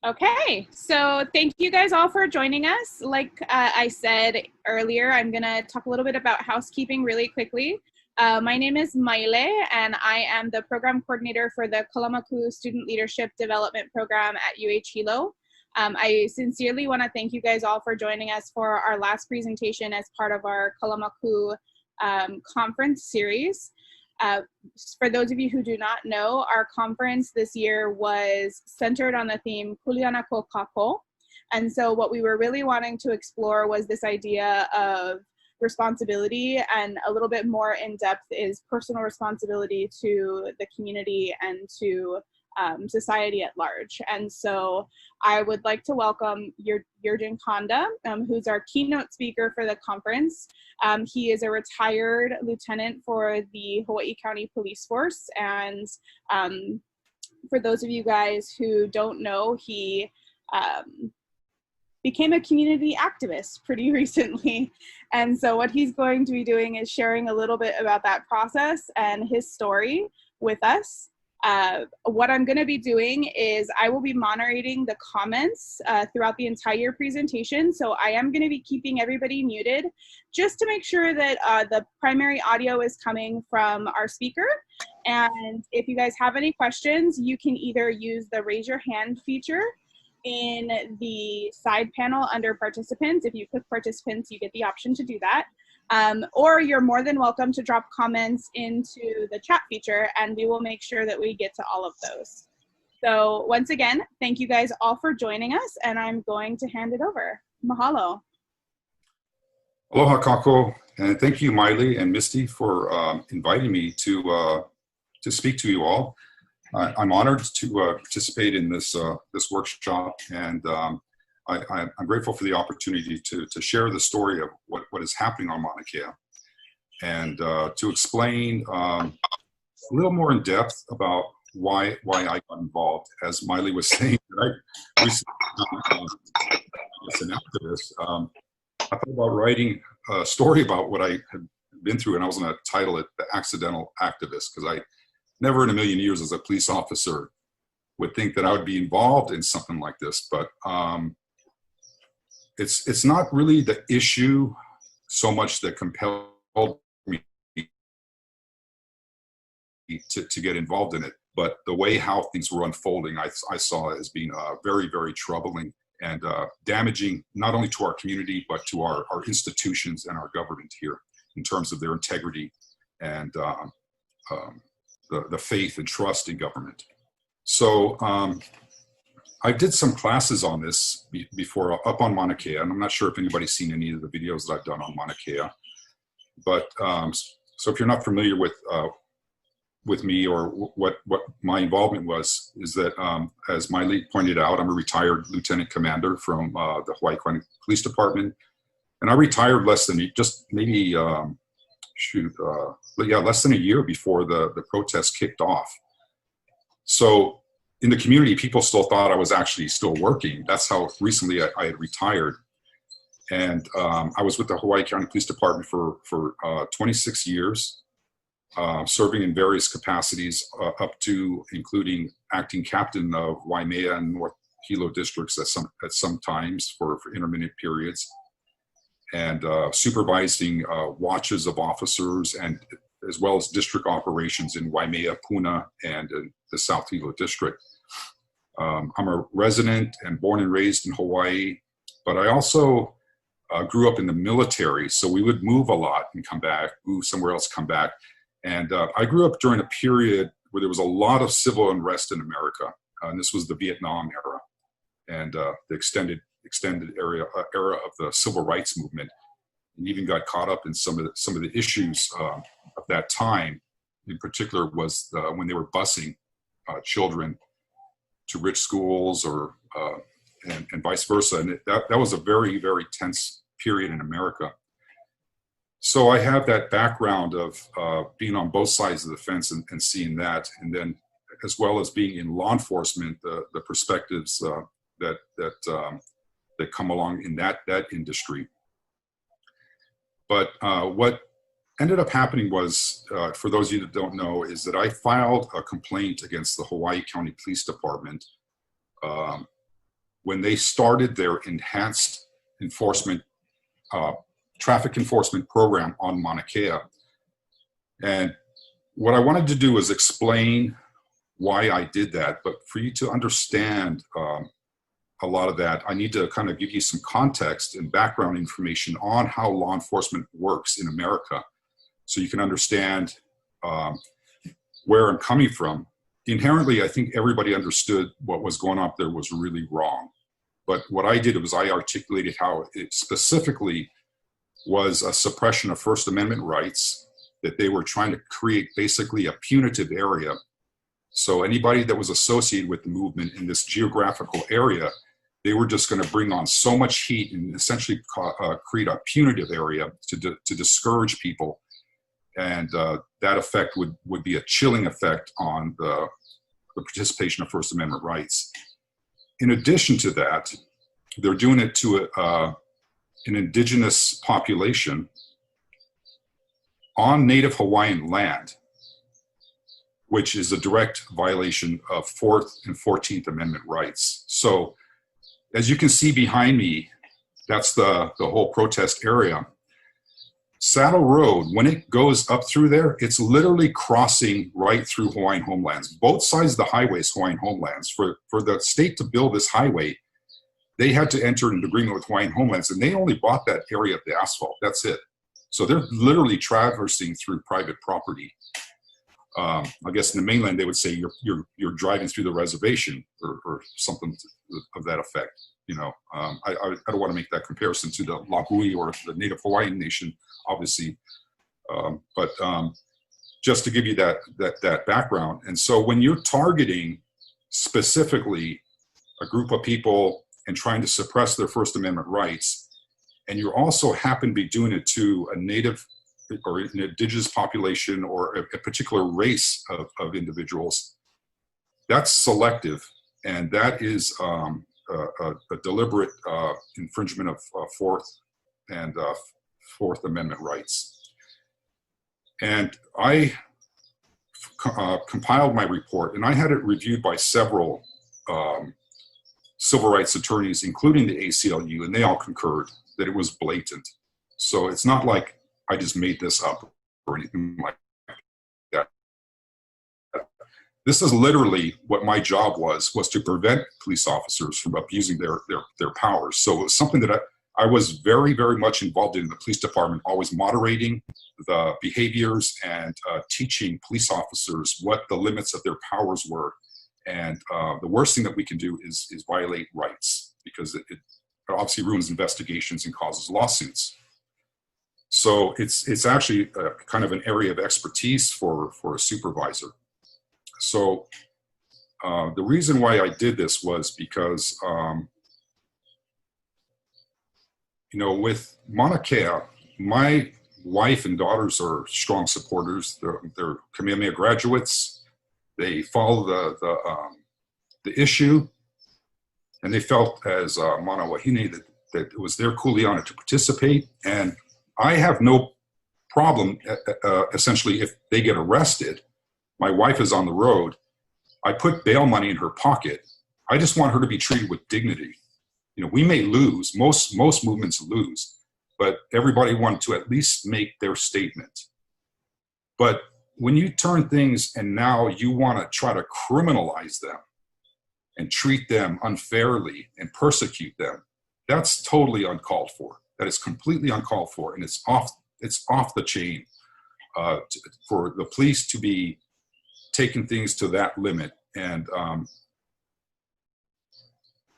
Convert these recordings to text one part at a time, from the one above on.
Okay, so thank you guys all for joining us. Like I said earlier, I'm going to talk a little bit about housekeeping really quickly. My name is Maile, and I am the program coordinator for the Ka Lama Ku Student Leadership Development Program at Hilo. I sincerely want to thank you guys all for joining us for our last presentation as part of our Ka Lama Ku conference series. For those of you who do not know, our conference this year was centered on the theme Kuleana ko Kako. And so what we were really wanting to explore was this idea of responsibility, and a little bit more in depth is personal responsibility to the community and to society at large. And so I would like to welcome Juergen Canda, who's our keynote speaker for the conference. He is a retired lieutenant for the Hawaii County Police Force. And for those of you guys who don't know, he became a community activist pretty recently. And so what he's going to be doing is sharing a little bit about that process and his story with us. What I'm going to be doing is I will be moderating the comments throughout the entire presentation. So I am going to be keeping everybody muted just to make sure that the primary audio is coming from our speaker. And if you guys have any questions, you can either use the raise your hand feature in the side panel under participants. If you click participants, you get the option to do that. Or you're more than welcome to drop comments into the chat feature, and we will make sure that we get to all of those. So once again, thank you guys all for joining us, and I'm going to hand it over. Mahalo. Aloha kako, and thank you Miley and Misty for inviting me to speak to you all. I'm honored to participate in this workshop, and I'm grateful for the opportunity to share the story of what is happening on Mauna Kea, and to explain a little more in depth about why I got involved. As Miley was saying, I recently as an activist, I thought about writing a story about what I had been through, and I was going to title it "The Accidental Activist," because I never in a million years as a police officer would think that I would be involved in something like this. But it's not really the issue so much that compelled me to get involved in it, but the way how things were unfolding, I saw as being very, very troubling and damaging, not only to our community, but to our institutions and our government here in terms of their integrity and the faith and trust in government. So I did some classes on this before up on Mauna Kea, and I'm not sure if anybody's seen any of the videos that I've done on Mauna Kea. But so if you're not familiar with me or what my involvement was, is that as Miley pointed out, I'm a retired lieutenant commander from the Hawaii County Police Department, and I retired less than maybe less than a year before the protests kicked off. So in the community, people still thought I was actually still working. That's how recently I had retired. And I was with the Hawaii County Police Department for 26 years, serving in various capacities up to including acting captain of Waimea and North Hilo districts at some times for intermittent periods, and supervising watches of officers, and as well as district operations in Waimea, Puna, and the South Hilo district. I'm a resident and born and raised in Hawaii, but I also grew up in the military, so we would move a lot and come back, move somewhere else, come back. And I grew up during a period where there was a lot of civil unrest in America, and this was the Vietnam era and the extended era of the civil rights movement, and even got caught up in some of the issues of that time. In particular, was when they were busing children to rich schools, or and vice versa, and that was a very, very tense period in America. So I have that background of being on both sides of the fence and seeing that, and then as well as being in law enforcement, the perspectives that come along in that industry. But what ended up happening was, for those of you that don't know, is that I filed a complaint against the Hawaii County Police Department when they started their enhanced enforcement, traffic enforcement program on Mauna Kea. And what I wanted to do was explain why I did that, but for you to understand a lot of that, I need to kind of give you some context and background information on how law enforcement works in America, so you can understand where I'm coming from. Inherently, I think everybody understood what was going on up there was really wrong. But what I did was I articulated how it specifically was a suppression of First Amendment rights, that they were trying to create basically a punitive area. So anybody that was associated with the movement in this geographical area, they were just going to bring on so much heat and essentially create a punitive area to discourage people. And that effect would be a chilling effect on the participation of First Amendment rights. In addition to that, they're doing it to an indigenous population on Native Hawaiian land, which is a direct violation of 4th and 14th Amendment rights. So as you can see behind me, that's the whole protest area. Saddle Road, when it goes up through there, it's literally crossing right through Hawaiian homelands. Both sides of the highway is Hawaiian homelands. For the state to build this highway, they had to enter into agreement with Hawaiian homelands, and they only bought that area of the asphalt. That's it. So they're literally traversing through private property. I guess in the mainland they would say you're driving through the reservation or something of that effect. You know, I don't want to make that comparison to the Lahui or the Native Hawaiian nation, obviously, but just to give you that background. And so when you're targeting specifically a group of people and trying to suppress their First Amendment rights, and you also happen to be doing it to a Native or an indigenous population or a particular race of individuals, that's selective, and that is a deliberate infringement of Fourth and Fourth Amendment rights. And I compiled my report, and I had it reviewed by several civil rights attorneys, including the ACLU, and they all concurred that it was blatant. So it's not like I just made this up or anything like that. This is literally what my job was to prevent police officers from abusing their powers. So it was something that I was very, very much involved in the police department, always moderating the behaviors and teaching police officers what the limits of their powers were. And the worst thing that we can do is violate rights, because it obviously ruins investigations and causes lawsuits. So it's actually kind of an area of expertise for a supervisor. So the reason why I did this was because, you know, with Mauna Kea, my wife and daughters are strong supporters. They're Kamehameha graduates. They follow the issue, and they felt as Mana Wahine that it was their kuleana to participate. And I have no problem, essentially, if they get arrested. My wife is on the road. I put bail money in her pocket. I just want her to be treated with dignity. You know, we may lose, most movements lose, but everybody wanted to at least make their statement. But when you turn things and now you want to try to criminalize them and treat them unfairly and persecute them, that's totally uncalled for. That is completely uncalled for, and it's off the chain for the police to be taking things to that limit. And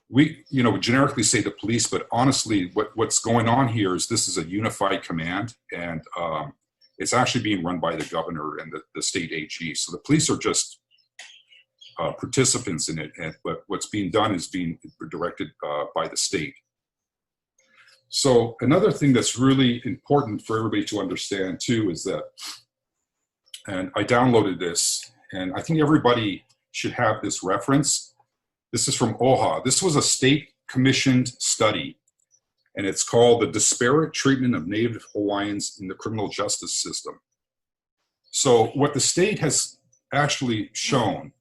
we, you know, generically say the police, but honestly, what's going on here is this is a unified command, and it's actually being run by the governor and the state AG. So the police are just participants in it, but what's being done is being directed by the state. So another thing that's really important for everybody to understand too is that, and I downloaded this, and I think everybody should have this reference. This is from OHA. This was a state commissioned study, and it's called The Disparate Treatment of Native Hawaiians in the Criminal Justice System. So what the state has actually shown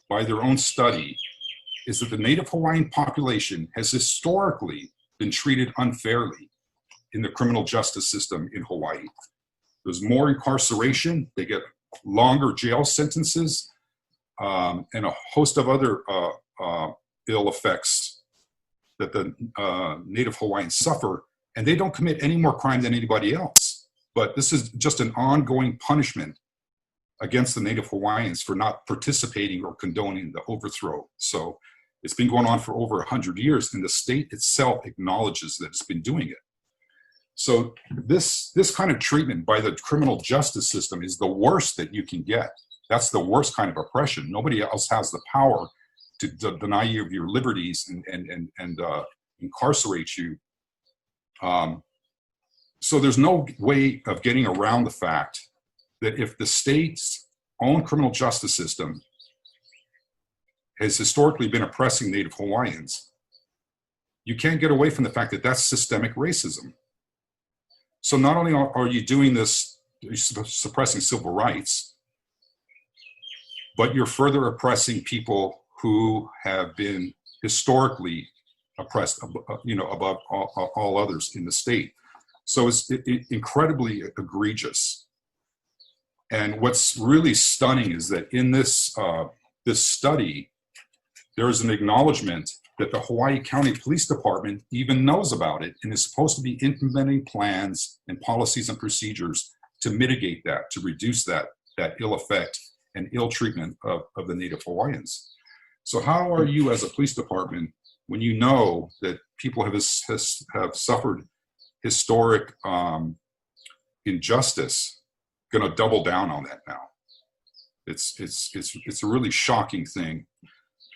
by their own study is that the Native Hawaiian population has historically been treated unfairly in the criminal justice system in Hawaii. There's more incarceration, they get longer jail sentences, and a host of other ill effects that the Native Hawaiians suffer, and they don't commit any more crime than anybody else. But this is just an ongoing punishment against the Native Hawaiians for not participating or condoning the overthrow. So it's been going on for over 100 years, and the state itself acknowledges that it's been doing it. So this kind of treatment by the criminal justice system is the worst that you can get. That's the worst kind of oppression. Nobody else has the power to deny you of your liberties and incarcerate you. So there's no way of getting around the fact that if the state's own criminal justice system has historically been oppressing Native Hawaiians, you can't get away from the fact that that's systemic racism. So not only are you doing this, you're suppressing civil rights, but you're further oppressing people who have been historically oppressed, above all others in the state. So it's incredibly egregious. And what's really stunning is that in this study, there is an acknowledgement that the Hawaii County Police Department even knows about it and is supposed to be implementing plans and policies and procedures to mitigate that, to reduce that ill effect and ill treatment of the Native Hawaiians. So how are you as a police department, when you know that people have suffered historic injustice, going to double down on that now? It's a really shocking thing.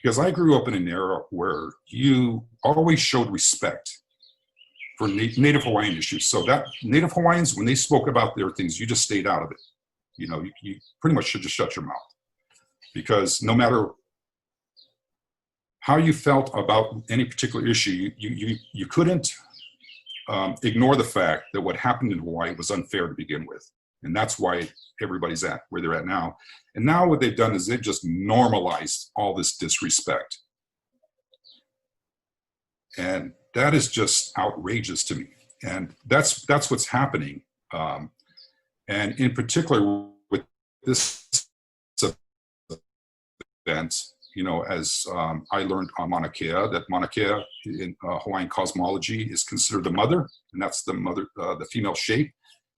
Because I grew up in an era where you always showed respect for Native Hawaiian issues. So that Native Hawaiians, when they spoke about their things, you just stayed out of it. You pretty much should just shut your mouth. Because no matter how you felt about any particular issue, you couldn't ignore the fact that what happened in Hawaii was unfair to begin with. And that's why everybody's at where they're at now. And now what they've done is they've just normalized all this disrespect. And that is just outrageous to me. And that's what's happening. And in particular with this event, as I learned on Mauna Kea, that Mauna Kea in Hawaiian cosmology is considered the mother, and that's the mother, the female shape.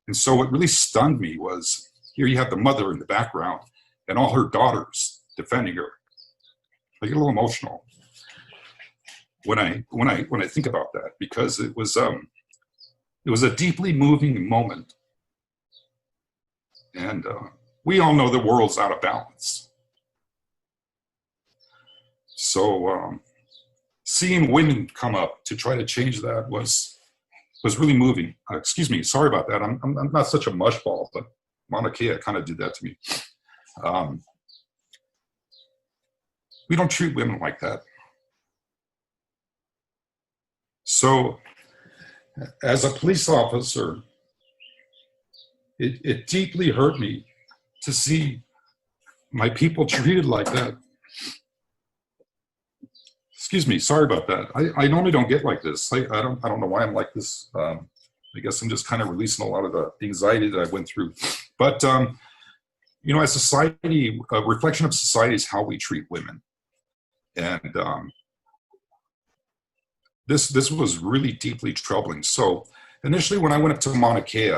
And so what really stunned me was, here you have the mother in the background and all her daughters defending her. I get a little emotional when I think about that, because it was a deeply moving moment. And we all know the world's out of balance. So seeing women come up to try to change that was really moving. Excuse me, sorry about that. I'm not such a mushball, but Mauna Kea kind of did that to me. We don't treat women like that. So as a police officer, it deeply hurt me to see my people treated like that. Excuse me, sorry about that. I normally don't get like this. I don't know why I'm like this. I guess I'm just kind of releasing a lot of the anxiety that I went through. But as society, a reflection of society is how we treat women. And this was really deeply troubling. So initially when I went up to Mauna Kea,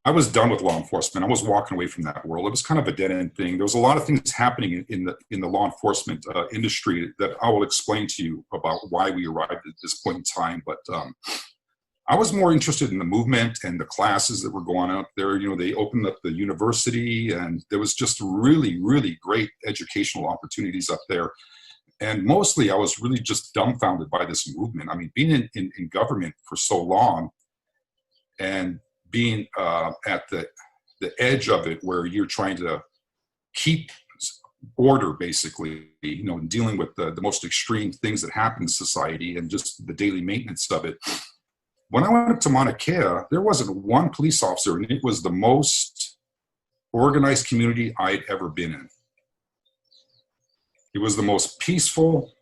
I was done with law enforcement. I was walking away from that world. It was kind of a dead-end thing. There was a lot of things happening in the law enforcement industry that I will explain to you about why we arrived at this point in time. But I was more interested in the movement and the classes that were going out there. They opened up the university, and there was just really, really great educational opportunities up there. And mostly I was really just dumbfounded by this movement. I mean, being in government for so long and being at the edge of it, where you're trying to keep order, basically, and dealing with the most extreme things that happen in society and just the daily maintenance of it. When I went up to Mauna Kea, there wasn't one police officer, and it was the most organized community I'd ever been in. It was the most peaceful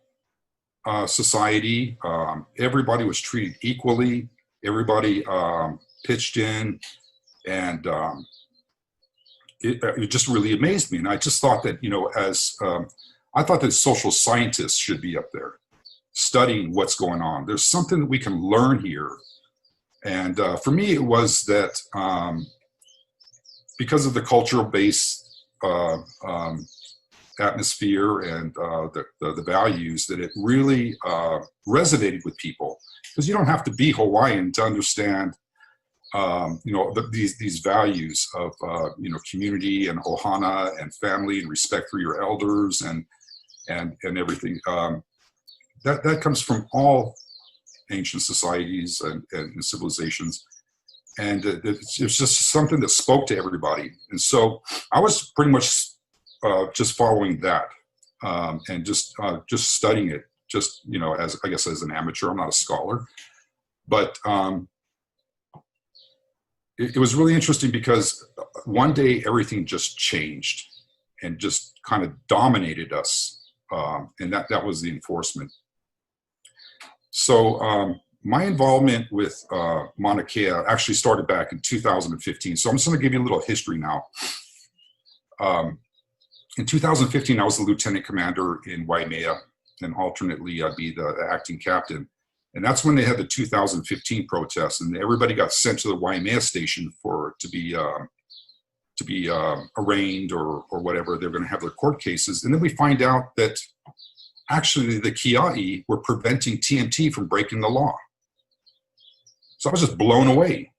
society. Everybody was treated equally. Everybody pitched in, and it just really amazed me. And I just thought that, I thought that social scientists should be up there studying what's going on. There's something that we can learn here. And for me, it was that because of the cultural base atmosphere and the values, that it really resonated with people. Because you don't have to be Hawaiian to understand, these values of, community and ohana and family and respect for your elders and everything. That comes from all ancient societies and civilizations. And it's just something that spoke to everybody. And so I was pretty much just following that and just studying it, as I guess as an amateur. I'm not a scholar, but it was really interesting because one day everything just changed and just kind of dominated us, and that was the enforcement. So my involvement with Mauna Kea actually started back in 2015. So I'm just going to give you a little history now. In 2015, I was the lieutenant commander in Waimea, and alternately I'd be the acting captain. And that's when they had the 2015 protests, and everybody got sent to the Waimea station to be arraigned or whatever. They're going to have their court cases. And then we find out that actually the Kia'i were preventing TMT from breaking the law. So I was just blown away.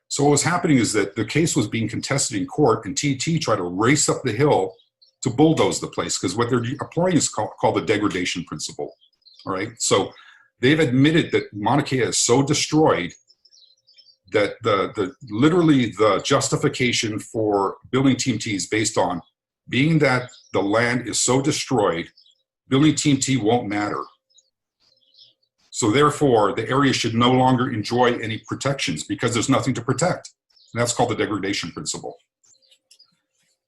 So what was happening is that the case was being contested in court, and TT tried to race up the hill to bulldoze the place, because what they're applying is called the degradation principle. All right. So they've admitted that Mauna Kea is so destroyed that literally the justification for building TMT is based on being that the land is so destroyed, building TMT won't matter. So therefore, the area should no longer enjoy any protections because there's nothing to protect. And that's called the degradation principle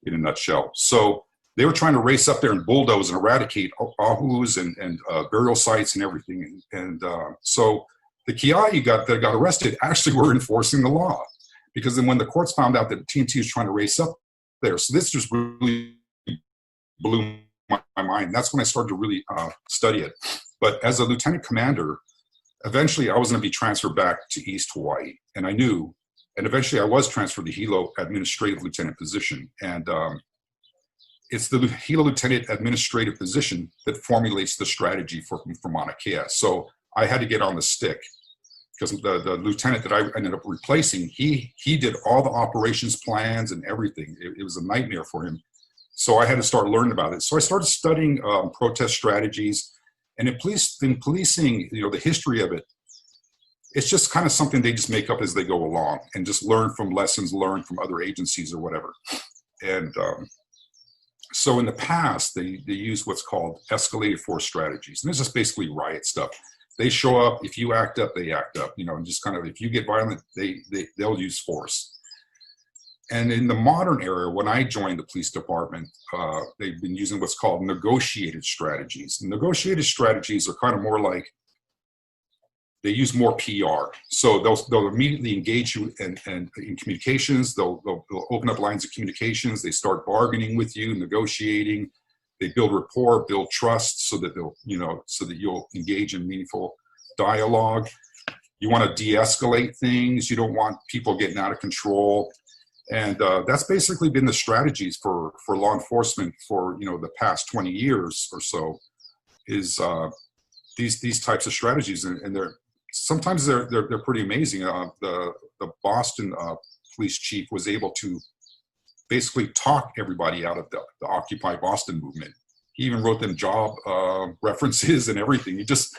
in a nutshell. So they were trying to race up there and bulldoze and eradicate ahus and burial sites and everything. And so the Kia'i that got arrested actually were enforcing the law, because then when the courts found out that TNT was trying to race up there, so this just really blew my mind. That's when I started to really study it. But as a lieutenant commander, eventually I was going to be transferred back to East Hawaii, and I knew, and eventually I was transferred to Hilo administrative lieutenant position. And it's the Hilo lieutenant administrative position that formulates the strategy for Mauna Kea. So I had to get on the stick, because the lieutenant that I ended up replacing, he did all the operations plans and everything. It was a nightmare for him. So I had to start learning about it. So I started studying protest strategies, and in policing, the history of it, it's just kind of something they just make up as they go along and just learn from lessons learned from other agencies or whatever. And so in the past, they use what's called escalated force strategies. And this is basically riot stuff. They show up, if you act up, they act up, and just kind of, if you get violent, they'll use force. And in the modern era, when I joined the police department, they've been using what's called negotiated strategies. And negotiated strategies are kind of more like, they use more PR. So they'll immediately engage you in communications. They'll open up lines of communications. They start bargaining with you, negotiating. They build rapport, build trust, so that you'll engage in meaningful dialogue. You want to de-escalate things. You don't want people getting out of control. And that's basically been the strategies for law enforcement for the past 20 years or so, is these types of strategies, and sometimes they're pretty amazing. The Boston police chief was able to basically talk everybody out of the Occupy Boston movement. He even wrote them job references and everything. He just,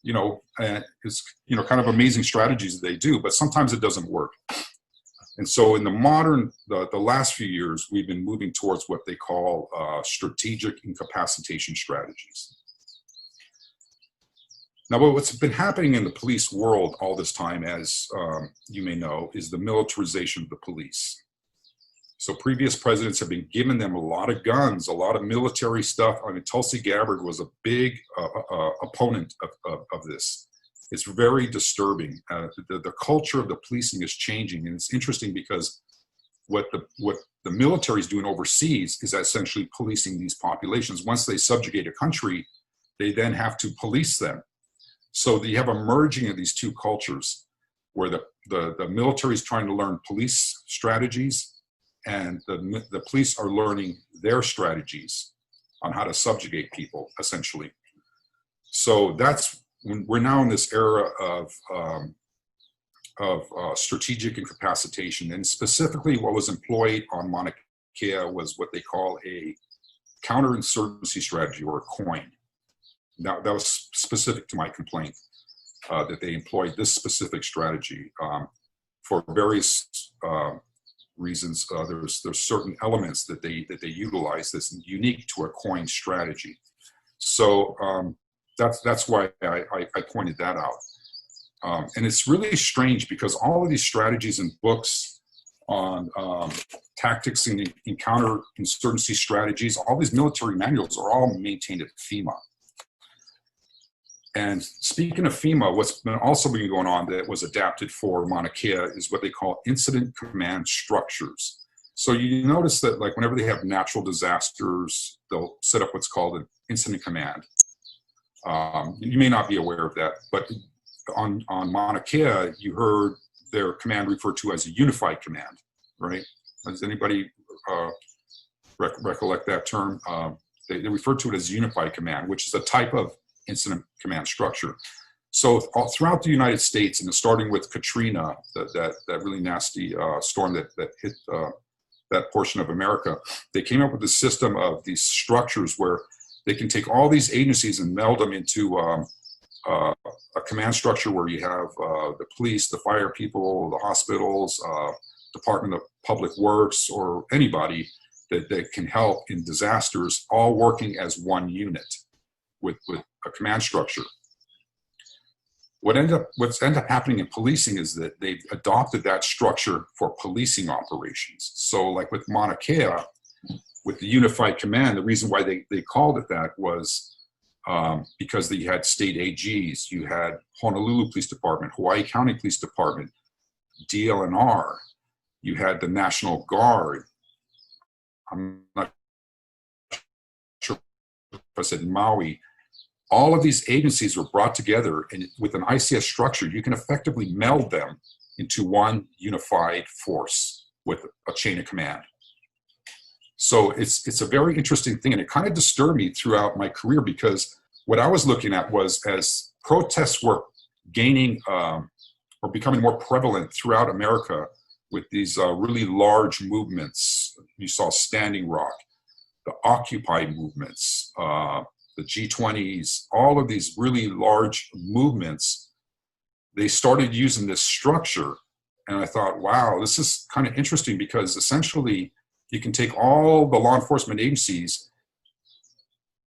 it's kind of amazing strategies that they do, but sometimes it doesn't work. And so in the last few years, we've been moving towards what they call strategic incapacitation strategies. Now, what's been happening in the police world all this time, as you may know, is the militarization of the police. So previous presidents have been giving them a lot of guns, a lot of military stuff. I mean, Tulsi Gabbard was a big opponent of this. It's very disturbing. The culture of the policing is changing, and it's interesting because what the military is doing overseas is essentially policing these populations. Once they subjugate a country, they then have to police them. So you have a merging of these two cultures, where the military is trying to learn police strategies, and the police are learning their strategies on how to subjugate people, essentially. So that's we're now in this era of strategic incapacitation, and specifically what was employed on Mauna Kea was what they call a counterinsurgency strategy, or a COIN. That was specific to my complaint, that they employed this specific strategy for various reasons. There's certain elements that they utilize that's unique to a COIN strategy. So that's why I pointed that out. And it's really strange because all of these strategies and books on tactics and counterinsurgency strategies, all these military manuals are all maintained at FEMA. And speaking of FEMA, what's also been going on that was adapted for Mauna Kea is what they call incident command structures. So you notice that, like, whenever they have natural disasters, they'll set up what's called an incident command. You may not be aware of that, but on Mauna Kea, you heard their command referred to as a unified command, right? Does anybody recollect that term? They refer to it as unified command, which is a type of incident command structure. So throughout the United States, and starting with Katrina, that really nasty storm that hit that portion of America, they came up with a system of these structures where they can take all these agencies and meld them into a command structure where you have the police, the fire people, the hospitals, Department of Public Works, or anybody that can help in disasters, all working as one unit with a command structure. What's ended up happening in policing is that they've adopted that structure for policing operations. So like with Mauna Kea, with the unified command, the reason why they called it that was because you had state AGs, you had Honolulu Police Department, Hawaii County Police Department, DLNR, you had the National Guard. I'm not sure if I said Maui. All of these agencies were brought together, and with an ICS structure, you can effectively meld them into one unified force with a chain of command. So it's a very interesting thing, and it kind of disturbed me throughout my career, because what I was looking at was, as protests were gaining or becoming more prevalent throughout America with these really large movements. You saw Standing Rock, the Occupy movements, the G20s, all of these really large movements, they started using this structure. And I thought, wow, this is kind of interesting, because essentially you can take all the law enforcement agencies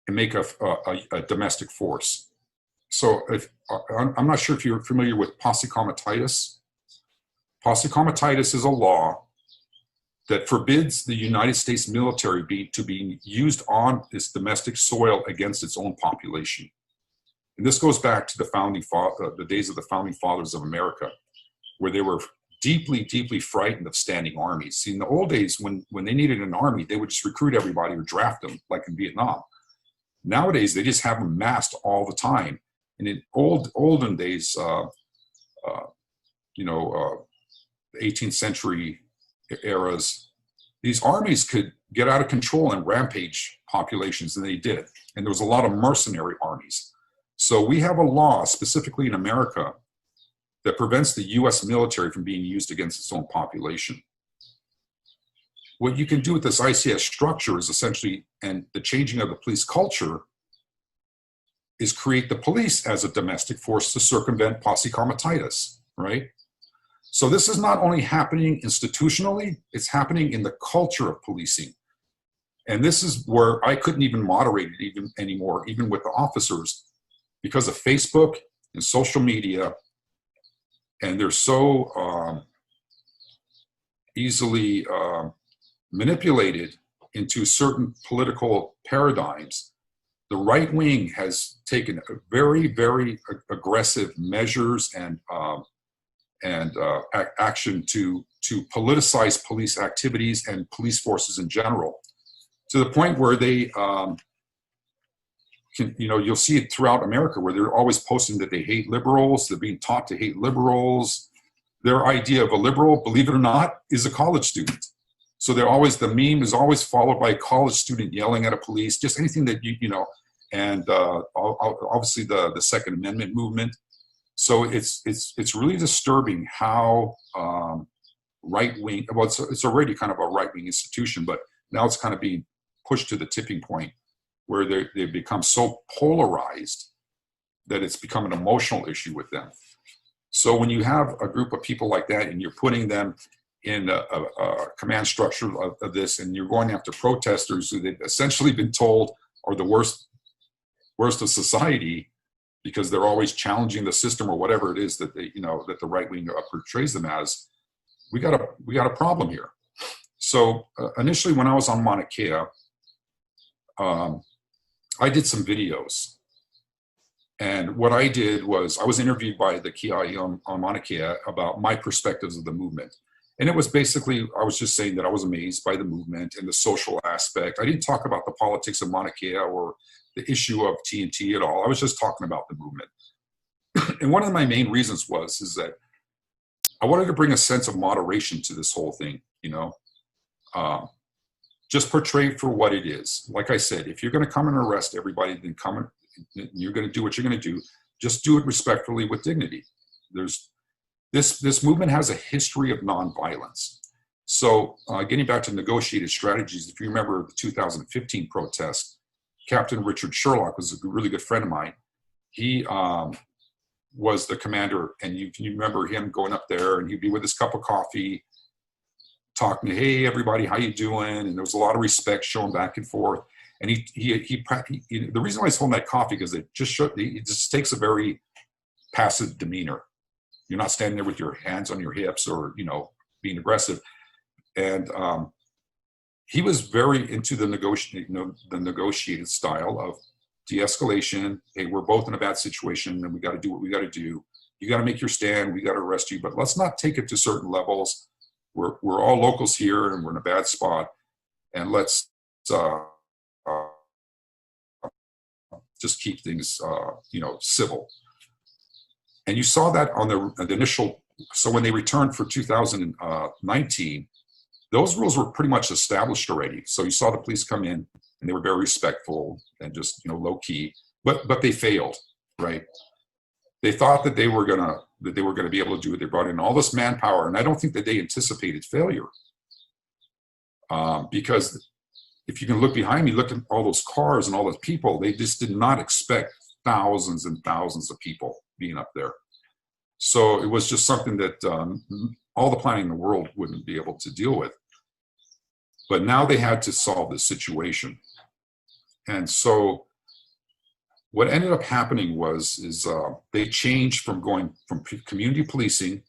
and make a domestic force. So I'm not sure if you're familiar with posse comitatus. Posse comitatus is a law that forbids the United States military to be used on its domestic soil against its own population. And this goes back to the days of the founding fathers of America, where they were deeply, deeply frightened of standing armies. See, in the old days, when they needed an army, they would just recruit everybody or draft them, like in Vietnam. Nowadays, they just have them massed all the time. And in olden days, 18th century eras, these armies could get out of control and rampage populations, and they did. And there was a lot of mercenary armies. So we have a law specifically in America that prevents the US military from being used against its own population. What you can do with this ICS structure is essentially, and the changing of the police culture, is create the police as a domestic force to circumvent posse comitatus, right? So this is not only happening institutionally, it's happening in the culture of policing. And this is where I couldn't even moderate it anymore, even with the officers, because of Facebook and social media. And they're so easily manipulated into certain political paradigms, the right wing has taken very, very aggressive measures and action to politicize police activities and police forces in general, to the point where they, you'll see it throughout America, where they're always posting that they hate liberals. They're being taught to hate liberals. Their idea of a liberal, believe it or not, is a college student. So the meme is always followed by a college student yelling at a police, just anything that and obviously the Second Amendment movement. So it's really disturbing how right wing. Well, it's already kind of a right wing institution, but now it's kind of being pushed to the tipping point where they've become so polarized that it's become an emotional issue with them. So when you have a group of people like that and you're putting them in a command structure of this, and you're going after protesters who they've essentially been told are the worst of society because they're always challenging the system or whatever it is that that the right wing portrays them as, we got a problem here. So initially, when I was on Mauna Kea, I did some videos. And what I did was I was interviewed by the Kiai on Mauna Kea about my perspectives of the movement. And it was basically, I was just saying that I was amazed by the movement and the social aspect. I didn't talk about the politics of Mauna Kea or the issue of TNT at all. I was just talking about the movement. And one of my main reasons is that I wanted to bring a sense of moderation to this whole thing, just portray it for what it is. Like I said, if you're going to come and arrest everybody, then you're going to do what you're going to do. Just do it respectfully with dignity. This movement has a history of nonviolence. So getting back to negotiated strategies, if you remember the 2015 protest, Captain Richard Sherlock was a really good friend of mine. He was the commander, and you remember him going up there, and he'd be with his cup of coffee, talking to, hey, everybody, how you doing? And there was a lot of respect shown back and forth. And the reason why he's holding that coffee, because it just takes a very passive demeanor. You're not standing there with your hands on your hips or, being aggressive. And he was very into the negotiated style of de-escalation. Hey, we're both in a bad situation and we got to do what we got to do. You got to make your stand. We got to arrest you, but let's not take it to certain levels. We're all locals here and we're in a bad spot. And let's just keep things, civil. And you saw that on the initial, so when they returned for 2019, those rules were pretty much established already. So you saw the police come in and they were very respectful and just, low key, but they failed, right? They thought that they were gonna be able to do it. They brought in all this manpower, and I don't think that they anticipated failure. Because if you can look behind me, look at all those cars and all those people, they just did not expect thousands and thousands of people being up there. So it was just something that all the planning in the world wouldn't be able to deal with. But now they had to solve this situation. And so what ended up happening is they changed from going from community policing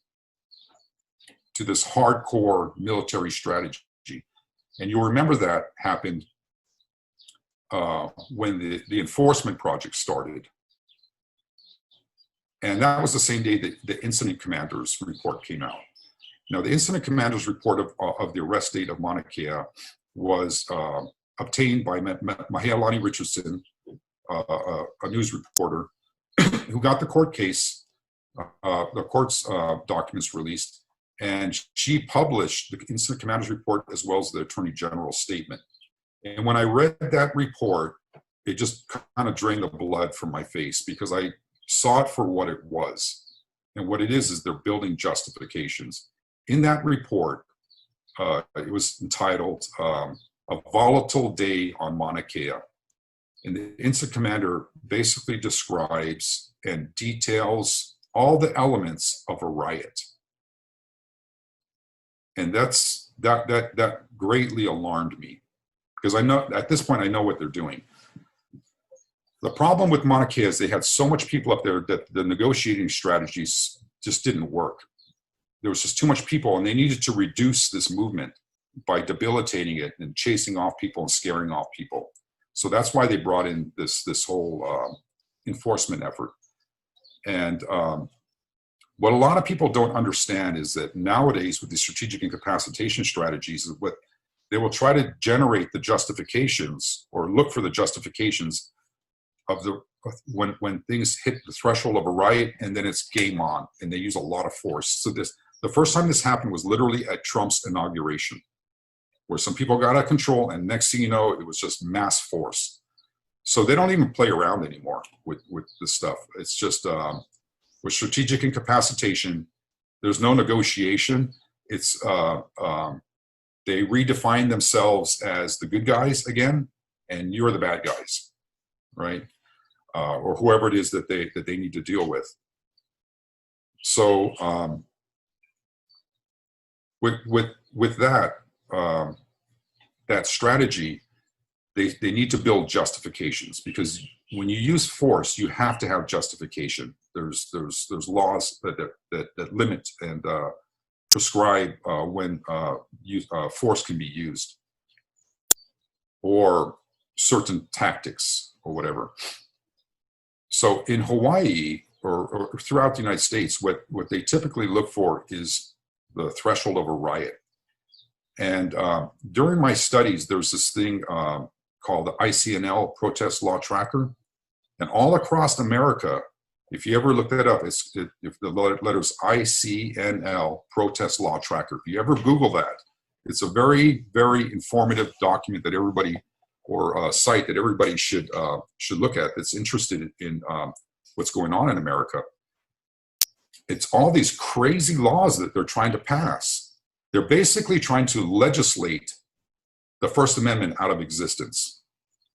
to this hardcore military strategy. And you'll remember that happened when the enforcement project started. And that was the same day that the incident commander's report came out. Now, the incident commander's report of the arrest date of Mauna Kea was obtained by Mahealani Richardson, a news reporter, who got the court case, the court's documents released, and she published the incident commander's report as well as the attorney general's statement. And when I read that report, it just kind of drained the blood from my face, because I saw it for what it was. And what it is they're building justifications. In that report, it was entitled A Volatile Day on Mauna Kea. And the incident commander basically describes and details all the elements of a riot. And that greatly alarmed me, because I know at this point I know what they're doing. The problem with Mauna Kea is they had so much people up there that the negotiating strategies just didn't work. There was just too much people, and they needed to reduce this movement by debilitating it and chasing off people and scaring off people. So that's why they brought in this whole enforcement effort. And what a lot of people don't understand is that nowadays with the strategic incapacitation strategies, is what they will try to generate the justifications or look for the justifications of when things hit the threshold of a riot, and then it's game on, and they use a lot of force. So the first time this happened was literally at Trump's inauguration, where some people got out of control, and next thing you know, it was just mass force. So they don't even play around anymore with this stuff. It's just with strategic incapacitation, there's no negotiation. It's they redefine themselves as the good guys again, and you're the bad guys, right? Or whoever it is that they need to deal with. So with that that strategy, they need to build justifications, because when you use force, you have to have justification. There's laws that limit and prescribe when force can be used, or certain tactics or whatever. So in Hawaii or throughout the United States, what they typically look for is the threshold of a riot. And during my studies, there's this thing called the ICNL Protest Law Tracker. And all across America, if you ever look that up, if the letters ICNL Protest Law Tracker, if you ever Google that, it's a very, very informative document that everybody, or a site that everybody should look at that's interested in what's going on in America. It's all these crazy laws that they're trying to pass. They're basically trying to legislate the First Amendment out of existence,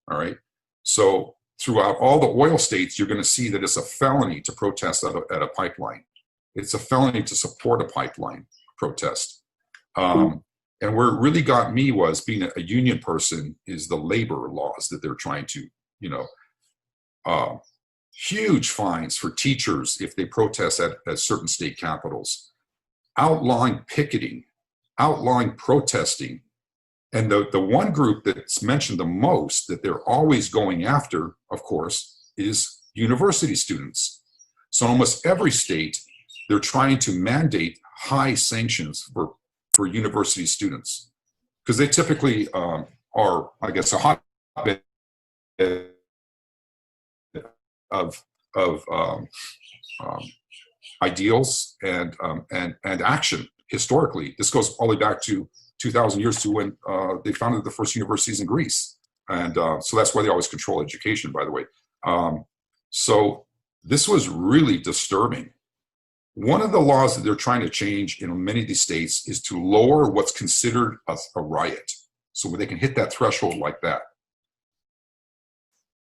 all right? So throughout all the oil states, you're going to see that it's a felony to protest at a pipeline. It's a felony to support a pipeline protest. And where it really got me was, being a union person, is the labor laws that they're trying to, huge fines for teachers if they protest at certain state capitals, outlawing picketing, outlawing protesting. And the one group that's mentioned the most that they're always going after, of course, is university students. So in almost every state, they're trying to mandate high sanctions for university students, because they typically are, I guess, a hotbed of ideals and action. Historically, this goes all the way back to 2,000 years to when they founded the first universities in Greece, and so that's why they always control education, by the way. So this was really disturbing. One of the laws that they're trying to change in many of these states is to lower what's considered a riot, so they can hit that threshold like that.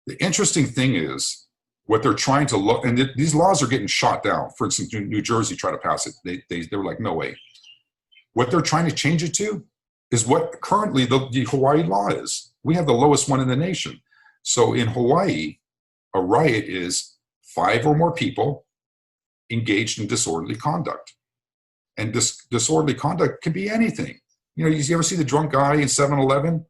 The interesting thing is, what they're trying to look, and these laws are getting shot down. For instance, New Jersey tried to pass it. They were like, no way. What they're trying to change it to is what currently the Hawaii law is. We have the lowest one in the nation. So in Hawaii, a riot is 5 or more people engaged in disorderly conduct. And this disorderly conduct can be anything. You ever see the drunk guy in 7-Eleven?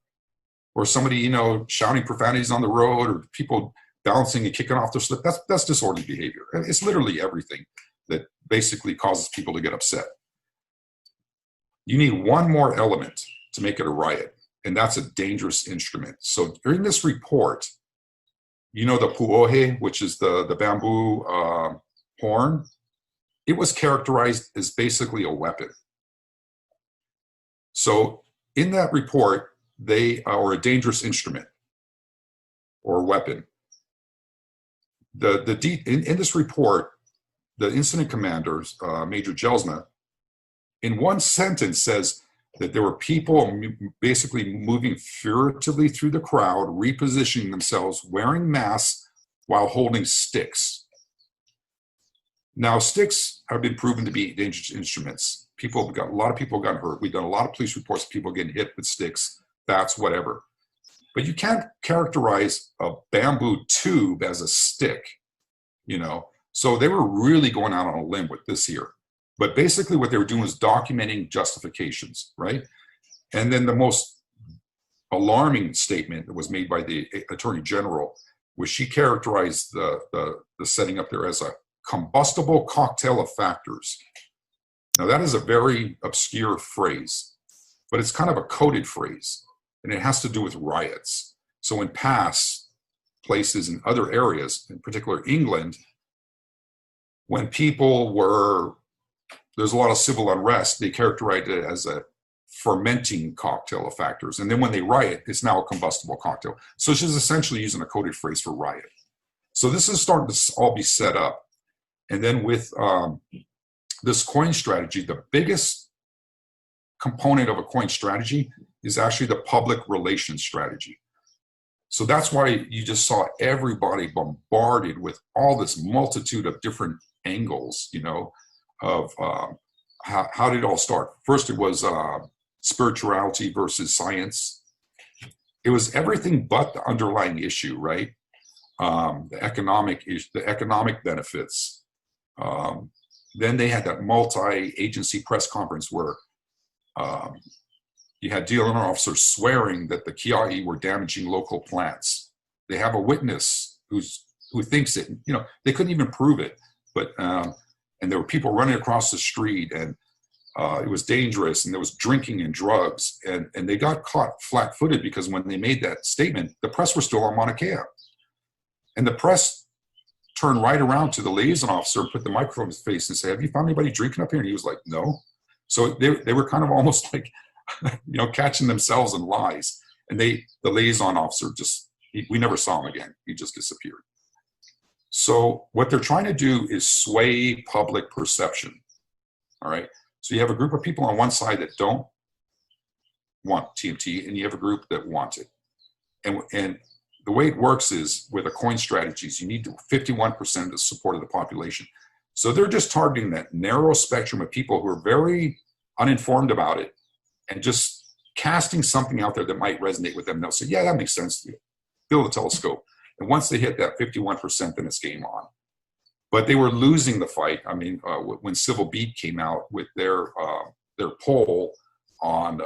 Or somebody, shouting profanities on the road, or people bouncing and kicking off their slip? That's disorderly behavior. It's literally everything that basically causes people to get upset. You need one more element to make it a riot, and that's a dangerous instrument. So during this report, the pu'ohe, which is the bamboo horn, it was characterized as basically a weapon. So in that report, they are a dangerous instrument or weapon. In this report, the incident commander, Major Jelsma, in one sentence says that there were people basically moving furtively through the crowd, repositioning themselves, wearing masks while holding sticks. Now, sticks have been proven to be dangerous instruments. A lot of people got hurt. We've done a lot of police reports of people getting hit with sticks, bats, whatever. But you can't characterize a bamboo tube as a stick, So they were really going out on a limb with this here. But basically what they were doing was documenting justifications, right? And then the most alarming statement that was made by the Attorney General was she characterized the setting up there as a combustible cocktail of factors. Now that is a very obscure phrase, but it's kind of a coded phrase, and it has to do with riots. So in past places in other areas, in particular England, when people were, there's a lot of civil unrest, they characterized it as a fermenting cocktail of factors. And then when they riot, it's now a combustible cocktail. So she's essentially using a coded phrase for riot. So this is starting to all be set up. And then with this coin strategy, the biggest component of a coin strategy is actually the public relations strategy. So that's why you just saw everybody bombarded with all this multitude of different angles, you know, of how did it all start? First, it was spirituality versus science. It was everything but the underlying issue, right? The economic benefits. Then they had that multi-agency press conference where you had dealing officers swearing that the kia'i were damaging local plants. They have a witness who thinks it. You know, they couldn't even prove it, but and there were people running across the street, and it was dangerous, and there was drinking and drugs, and they got caught flat-footed because when they made that statement, the press was still on Mauna Kea, and the press turned right around to the liaison officer and put the microphone in his face and said, "Have you found anybody drinking up here?" And he was like, "No." So they were kind of almost like, you know, catching themselves in lies. And the liaison officer we never saw him again. He just disappeared. So what they're trying to do is sway public perception. All right. So you have a group of people on one side that don't want TMT, and you have a group that want it. And the way it works is with a coin strategies, you need 51% of the support of the population. So they're just targeting that narrow spectrum of people who are very uninformed about it and just casting something out there that might resonate with them. They'll say, yeah, that makes sense. Build a telescope. And once they hit that 51%, then it's game on. But they were losing the fight. I mean, when Civil Beat came out with their poll on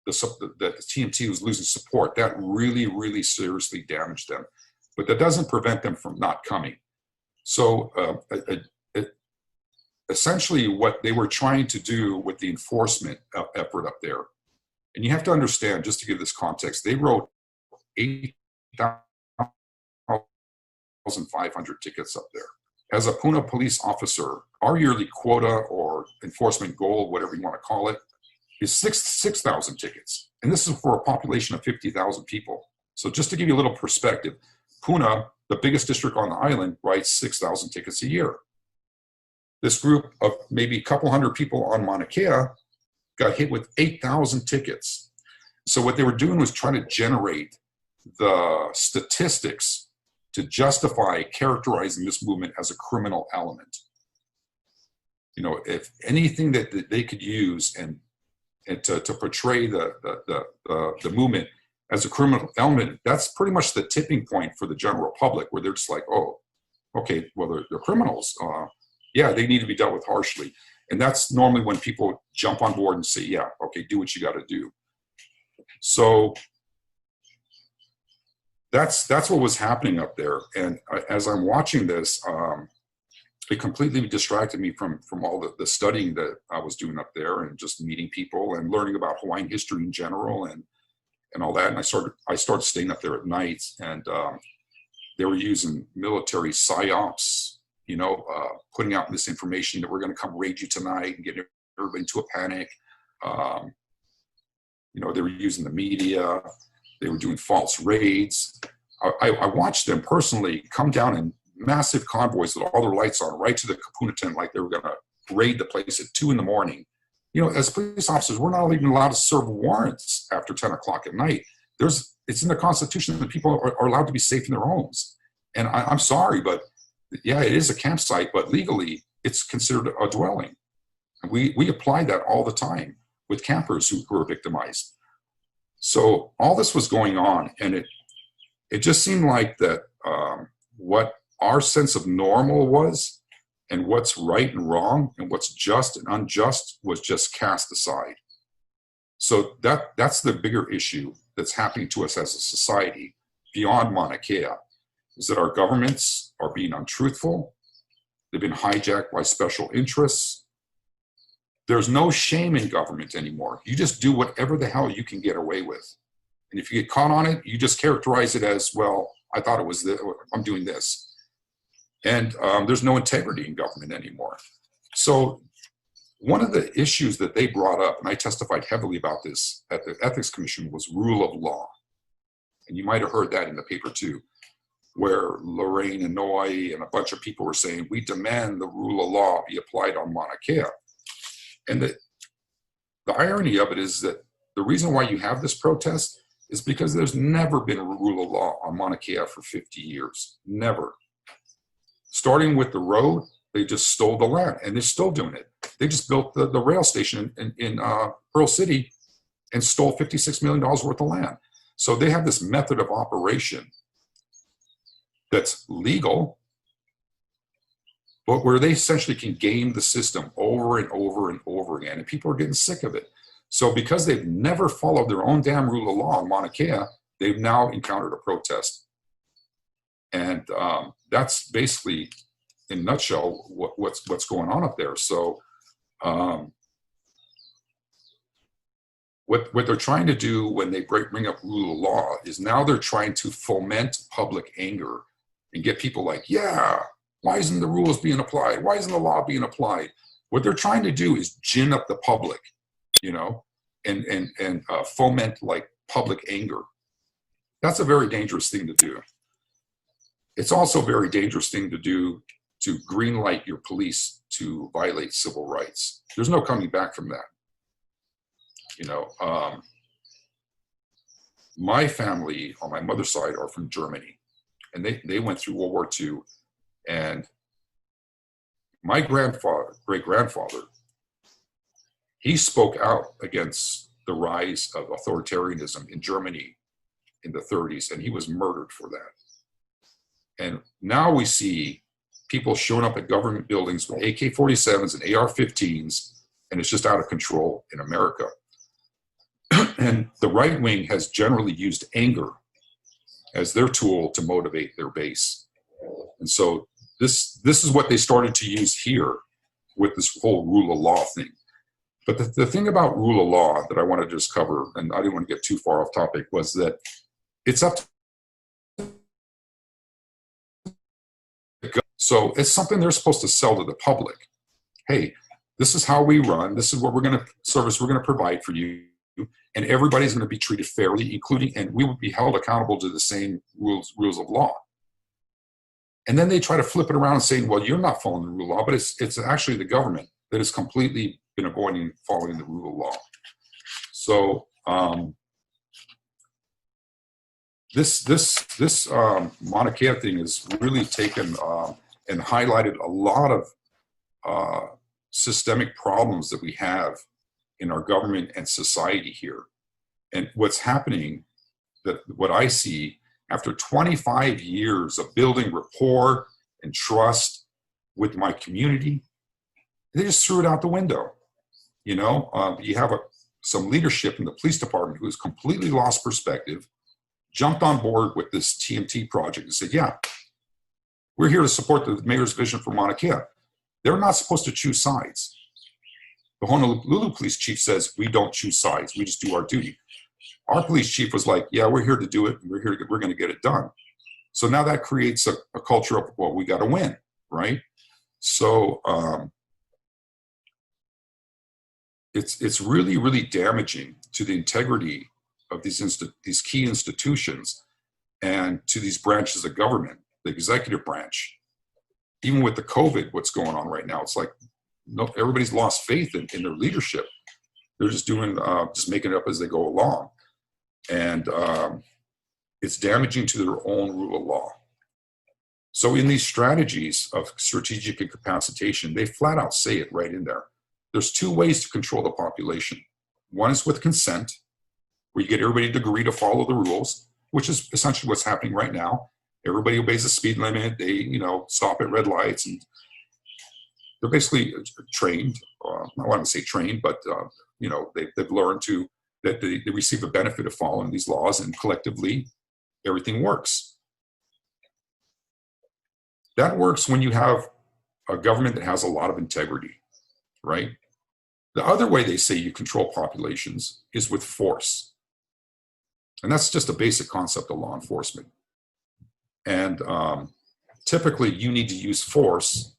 the TMT was losing support, that really, really seriously damaged them. But that doesn't prevent them from not coming. So essentially what they were trying to do with the enforcement effort up there, and you have to understand, just to give this context, they wrote 8,500 tickets up there. As a Puna police officer, our yearly quota or enforcement goal, whatever you want to call it, is 6,000 tickets. And this is for a population of 50,000 people. So just to give you a little perspective, Puna, the biggest district on the island, writes 6,000 tickets a year. This group of maybe a couple hundred people on Mauna Kea got hit with 8,000 tickets. So what they were doing was trying to generate the statistics to justify characterizing this movement as a criminal element. You know, if anything that they could use and to portray the movement as a criminal element, that's pretty much the tipping point for the general public, where they're just like, oh, okay, well, they're criminals. Yeah, they need to be dealt with harshly. And that's normally when people jump on board and say, yeah, okay, do what you got to do. So that's what was happening up there. And as I'm watching this, it completely distracted me from all the studying that I was doing up there, and just meeting people and learning about Hawaiian history in general and all that. And I started staying up there at night, and they were using military psyops, you know, putting out this information that we're going to come raid you tonight and get everybody into a panic. You know, they were using the media. They were doing false raids. I watched them personally come down in massive convoys with all their lights on right to the kapuna tent, like they were going to raid the place at 2 a.m. You know, as police officers, we're not even allowed to serve warrants after 10 o'clock at night. It's in the Constitution that people are allowed to be safe in their homes. And I'm sorry, but yeah, it is a campsite, but legally it's considered a dwelling. And we apply that all the time with campers who are victimized. So all this was going on, and it just seemed like that what our sense of normal was, and what's right and wrong, and what's just and unjust, was just cast aside. So that's the bigger issue that's happening to us as a society beyond Mauna Kea, is that our governments are being untruthful. They've been hijacked by special interests. There's no shame in government anymore. You just do whatever the hell you can get away with. And if you get caught on it, you just characterize it as, well, I thought it was this, I'm doing this. And there's no integrity in government anymore. So one of the issues that they brought up, and I testified heavily about this at the Ethics Commission, was rule of law. And you might have heard that in the paper too, where Lorraine Inouye and a bunch of people were saying, we demand the rule of law be applied on Mauna Kea. And the irony of it is that the reason why you have this protest is because there's never been a rule of law on Mauna Kea for 50 years, never. Starting with the road, they just stole the land, and they're still doing it. They just built the rail station in Pearl City and stole $56 million worth of land. So they have this method of operation that's legal, but where they essentially can game the system over and over and over again, and people are getting sick of it. So because they've never followed their own damn rule of law in Mauna Kea, they've now encountered a protest. And that's basically, in a nutshell, what's going on up there. So what they're trying to do when they bring up rule of law is now they're trying to foment public anger and get people like, yeah, why isn't the rules being applied? Why isn't the law being applied? What they're trying to do is gin up the public, you know, and foment like public anger. That's a very dangerous thing to do. It's also a very dangerous thing to do to greenlight your police to violate civil rights. There's no coming back from that. You know, my family on my mother's side are from Germany, and they went through World War II. And my great-grandfather, he spoke out against the rise of authoritarianism in Germany in the 30s, and he was murdered for that. And now we see people showing up at government buildings with AK-47s and AR-15s, and it's just out of control in America. And the right wing has generally used anger as their tool to motivate their base. And so this is what they started to use here with this whole rule of law thing. But the thing about rule of law that I want to just cover, and I didn't want to get too far off topic, was that it's up to, so it's something they're supposed to sell to the public. Hey, this is how we run. This is what we're going to service we're going to provide for you. And everybody's going to be treated fairly, including, and we will be held accountable to the same rules of law. And then they try to flip it around and saying, well, you're not following the rule of law, but it's actually the government that has completely been avoiding following the rule of law. So this Mauna Kea thing has really taken and highlighted a lot of systemic problems that we have in our government and society here. And what's happening, that what I see after 25 years of building rapport and trust with my community, they just threw it out the window. You know, you have some leadership in the police department who's completely lost perspective, jumped on board with this TMT project and said, yeah, we're here to support the mayor's vision for Mauna Kea. They're not supposed to choose sides. The Honolulu police chief says, we don't choose sides, we just do our duty. Our police chief was like, yeah, we're here to do it, and we're going to get it done. So now that creates a culture of, well, we got to win, right? So it's really, really damaging to the integrity of these key institutions and to these branches of government, the executive branch. Even with the COVID, what's going on right now, it's like everybody's lost faith in their leadership. They're just doing, just making it up as they go along. And it's damaging to their own rule of law. So in these strategies of strategic incapacitation, they flat out say it right in there. There's two ways to control the population. One is with consent, where you get everybody to agree to follow the rules, which is essentially what's happening right now. Everybody obeys the speed limit. They, stop at red lights, and they're basically trained. I want to say trained, but they've learned to that they receive a benefit of following these laws, and collectively, everything works. That works when you have a government that has a lot of integrity, right? The other way they say you control populations is with force. And that's just a basic concept of law enforcement. And typically you need to use force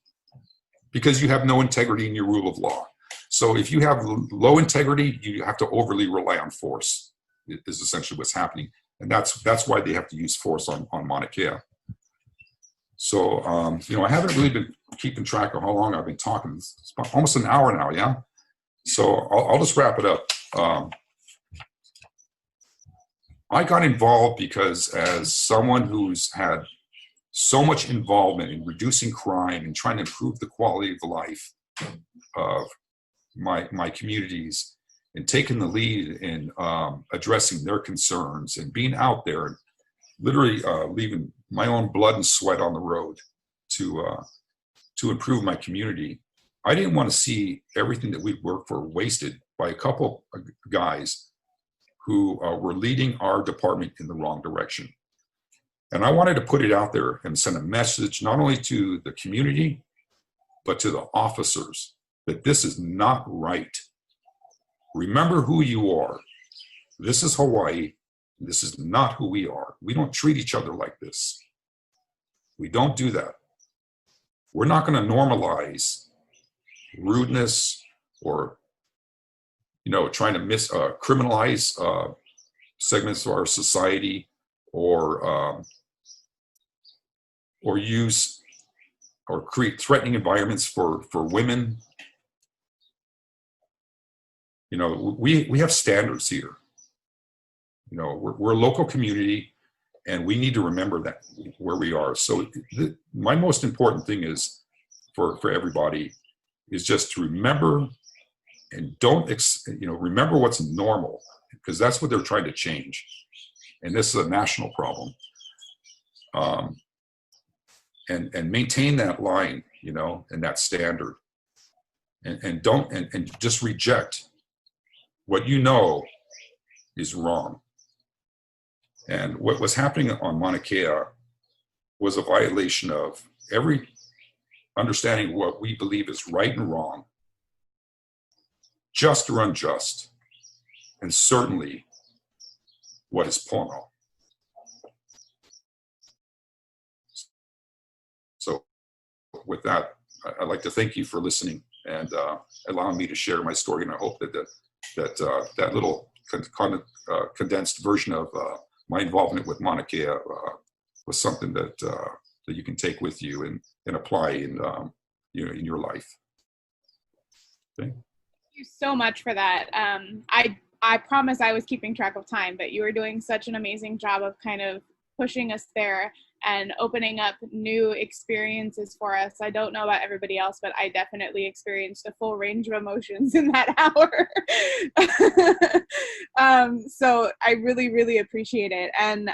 because you have no integrity in your rule of law. So if you have low integrity, you have to overly rely on force, is essentially what's happening. And that's why they have to use force on Mauna Kea. So, I haven't really been keeping track of how long I've been talking. It's about almost an hour now, yeah? So I'll just wrap it up. I got involved because as someone who's had so much involvement in reducing crime and trying to improve the quality of life of my communities and taking the lead in addressing their concerns and being out there and literally leaving my own blood and sweat on the road to improve my community. I didn't want to see everything that we'd worked for wasted by a couple of guys who were leading our department in the wrong direction. And I wanted to put it out there and send a message not only to the community, but to the officers that this is not right. Remember who you are. This is Hawaii. This is not who we are. We don't treat each other like this. We don't do that. We're not going to normalize rudeness or, trying to criminalize segments of our society or use or create threatening environments for women. We have standards here. We're a local community, and we need to remember that where we are. So my most important thing is for everybody is just to remember and remember what's normal, because that's what they're trying to change. And this is a national problem. And maintain that line, and that standard, and don't just reject what is wrong. And what was happening on Mauna Kea was a violation of every understanding of what we believe is right and wrong, just or unjust, and certainly what is pono. So with that, I'd like to thank you for listening and allowing me to share my story. And I hope that little condensed version of my involvement with Mauna Kea was something that you can take with you and apply in your life. Okay. Thank you so much for that. I promise I was keeping track of time, but you were doing such an amazing job of kind of pushing us there and opening up new experiences for us. I don't know about everybody else, but I definitely experienced a full range of emotions in that hour. So I really, really appreciate it. And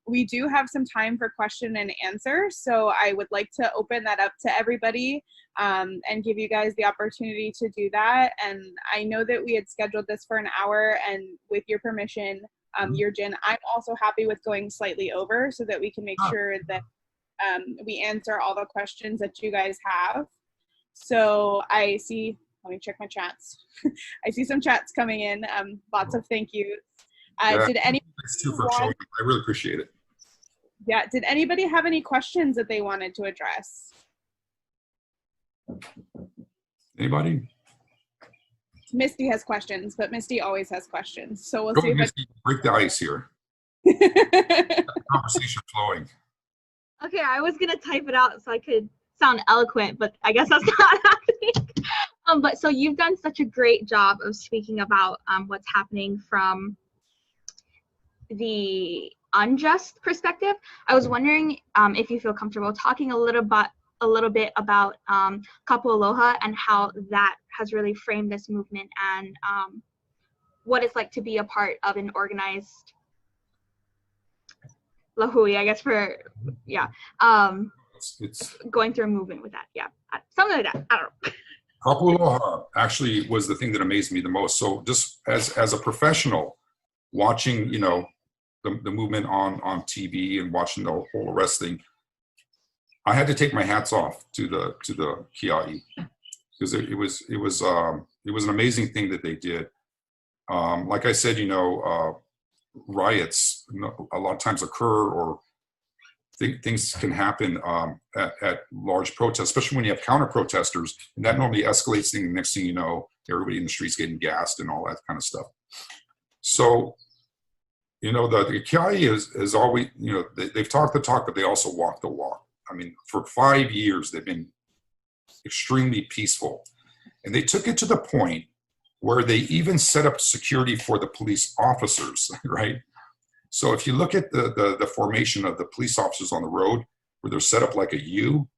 we do have some time for question and answer. So I would like to open that up to everybody and give you guys the opportunity to do that. And I know that we had scheduled this for an hour, and with your permission, Juergen, I'm also happy with going slightly over so that we can make sure that we answer all the questions that you guys have. So I see, let me check my chats. I see some chats coming in, lots of thank yous. Did anybody I really appreciate it. Yeah, did anybody have any questions that they wanted to address? Anybody? Misty has questions, but Misty always has questions. So we'll Go see if Misty, break the ice here. Conversation flowing. Okay, I was gonna type it out so I could sound eloquent, but I guess that's not happening. But so you've done such a great job of speaking about what's happening from the unjust perspective. I was wondering if you feel comfortable talking a little bit about Kapu Aloha and how that has really framed this movement, and what it's like to be a part of an organized lahui, I guess, it's going through a movement with that. Yeah, something like that. I don't know. Aloha actually was the thing that amazed me the most. So just as a professional, watching, you know, the movement on TV and watching the whole arrest thing, I had to take my hats off to the Kia'i, because it was an amazing thing that they did. Like I said, you know, riots a lot of times occur, or things can happen at large protests, especially when you have counter protesters, and that normally escalates things. Next thing you know, everybody in the streets getting gassed and all that kind of stuff. So, you know, the Kia'i is always, you know, they've talked the talk, but they also walk the walk. I mean, for 5 years, they've been extremely peaceful. And they took it to the point where they even set up security for the police officers, right? So if you look at the formation of the police officers on the road, where they're set up like a U,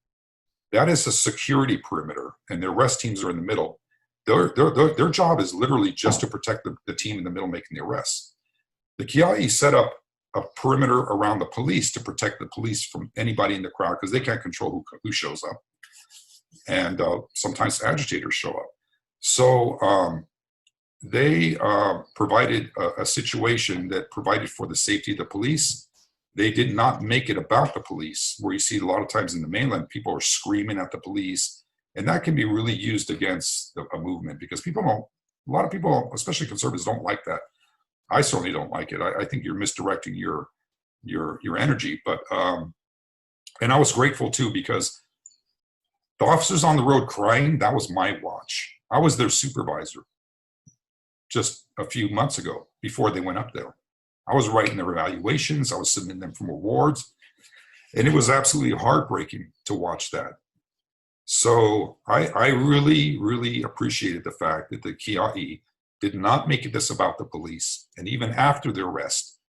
that is a security perimeter, and their arrest teams are in the middle. Their job is literally just to protect the team in the middle making the arrests. The Kia'i set up a perimeter around the police to protect the police from anybody in the crowd, because they can't control who shows up. And sometimes agitators show up. So they provided a situation that provided for the safety of the police. They did not make it about the police, where you see a lot of times in the mainland, people are screaming at the police. And that can be really used against a movement, because a lot of people, especially conservatives, don't like that. I certainly don't like it. I think you're misdirecting your energy. But and I was grateful too, because the officers on the road crying, that was my watch. I was their supervisor just a few months ago before they went up there. I was writing their evaluations. I was submitting them for awards. And it was absolutely heartbreaking to watch that. So I really, really appreciated the fact that the Kia'i did not make this about the police. And even after the arrest,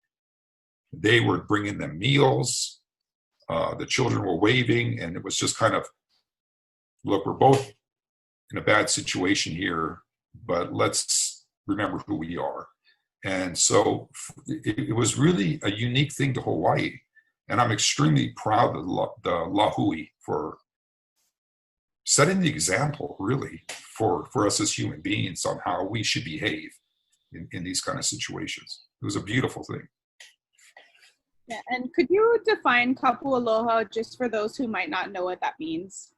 they were bringing them meals. The children were waving, and it was just kind of, look, we're both in a bad situation here, but let's remember who we are. And so it was really a unique thing to Hawaii. And I'm extremely proud of the Lahui for setting the example, really, for us as human beings on how we should behave in these kind of situations. It was a beautiful thing. Yeah, and could you define kapu aloha just for those who might not know what that means?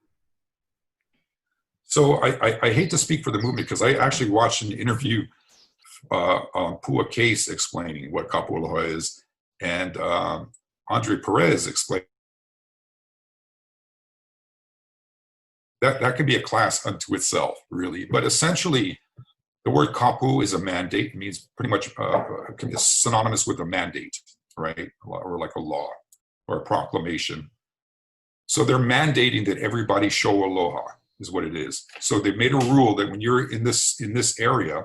So I hate to speak for the movement, because I actually watched an interview on Pua Case explaining what kapu aloha is, and Andre Perez explained that can be a class unto itself, really. But essentially, the word kapu is a mandate. It means pretty much synonymous with a mandate, right? Or like a law or a proclamation. So they're mandating that everybody show aloha, is what it is. So they made a rule that when you're in this area,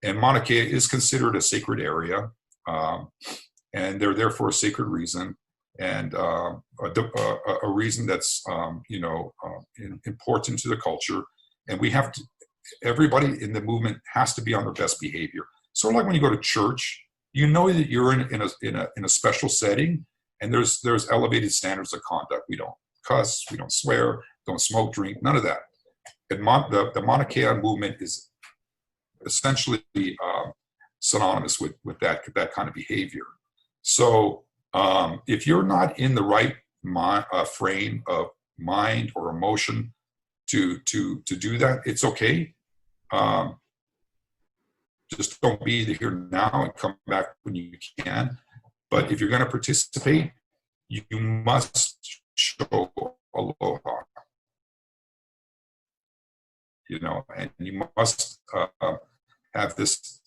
and Mauna Kea is considered a sacred area, and they're there for a sacred reason, and a reason that's important to the culture, and we have to. Everybody in the movement has to be on their best behavior. So, like when you go to church, you know that you're in a special setting, and there's elevated standards of conduct. We don't cuss, we don't swear, don't smoke, drink, none of that. And the Mauna Kea movement is essentially synonymous with that kind of behavior. So if you're not in the right frame of mind or emotion to do that, it's okay. Just don't be here now, and come back when you can. But if you're going to participate, you must show aloha. And you must have this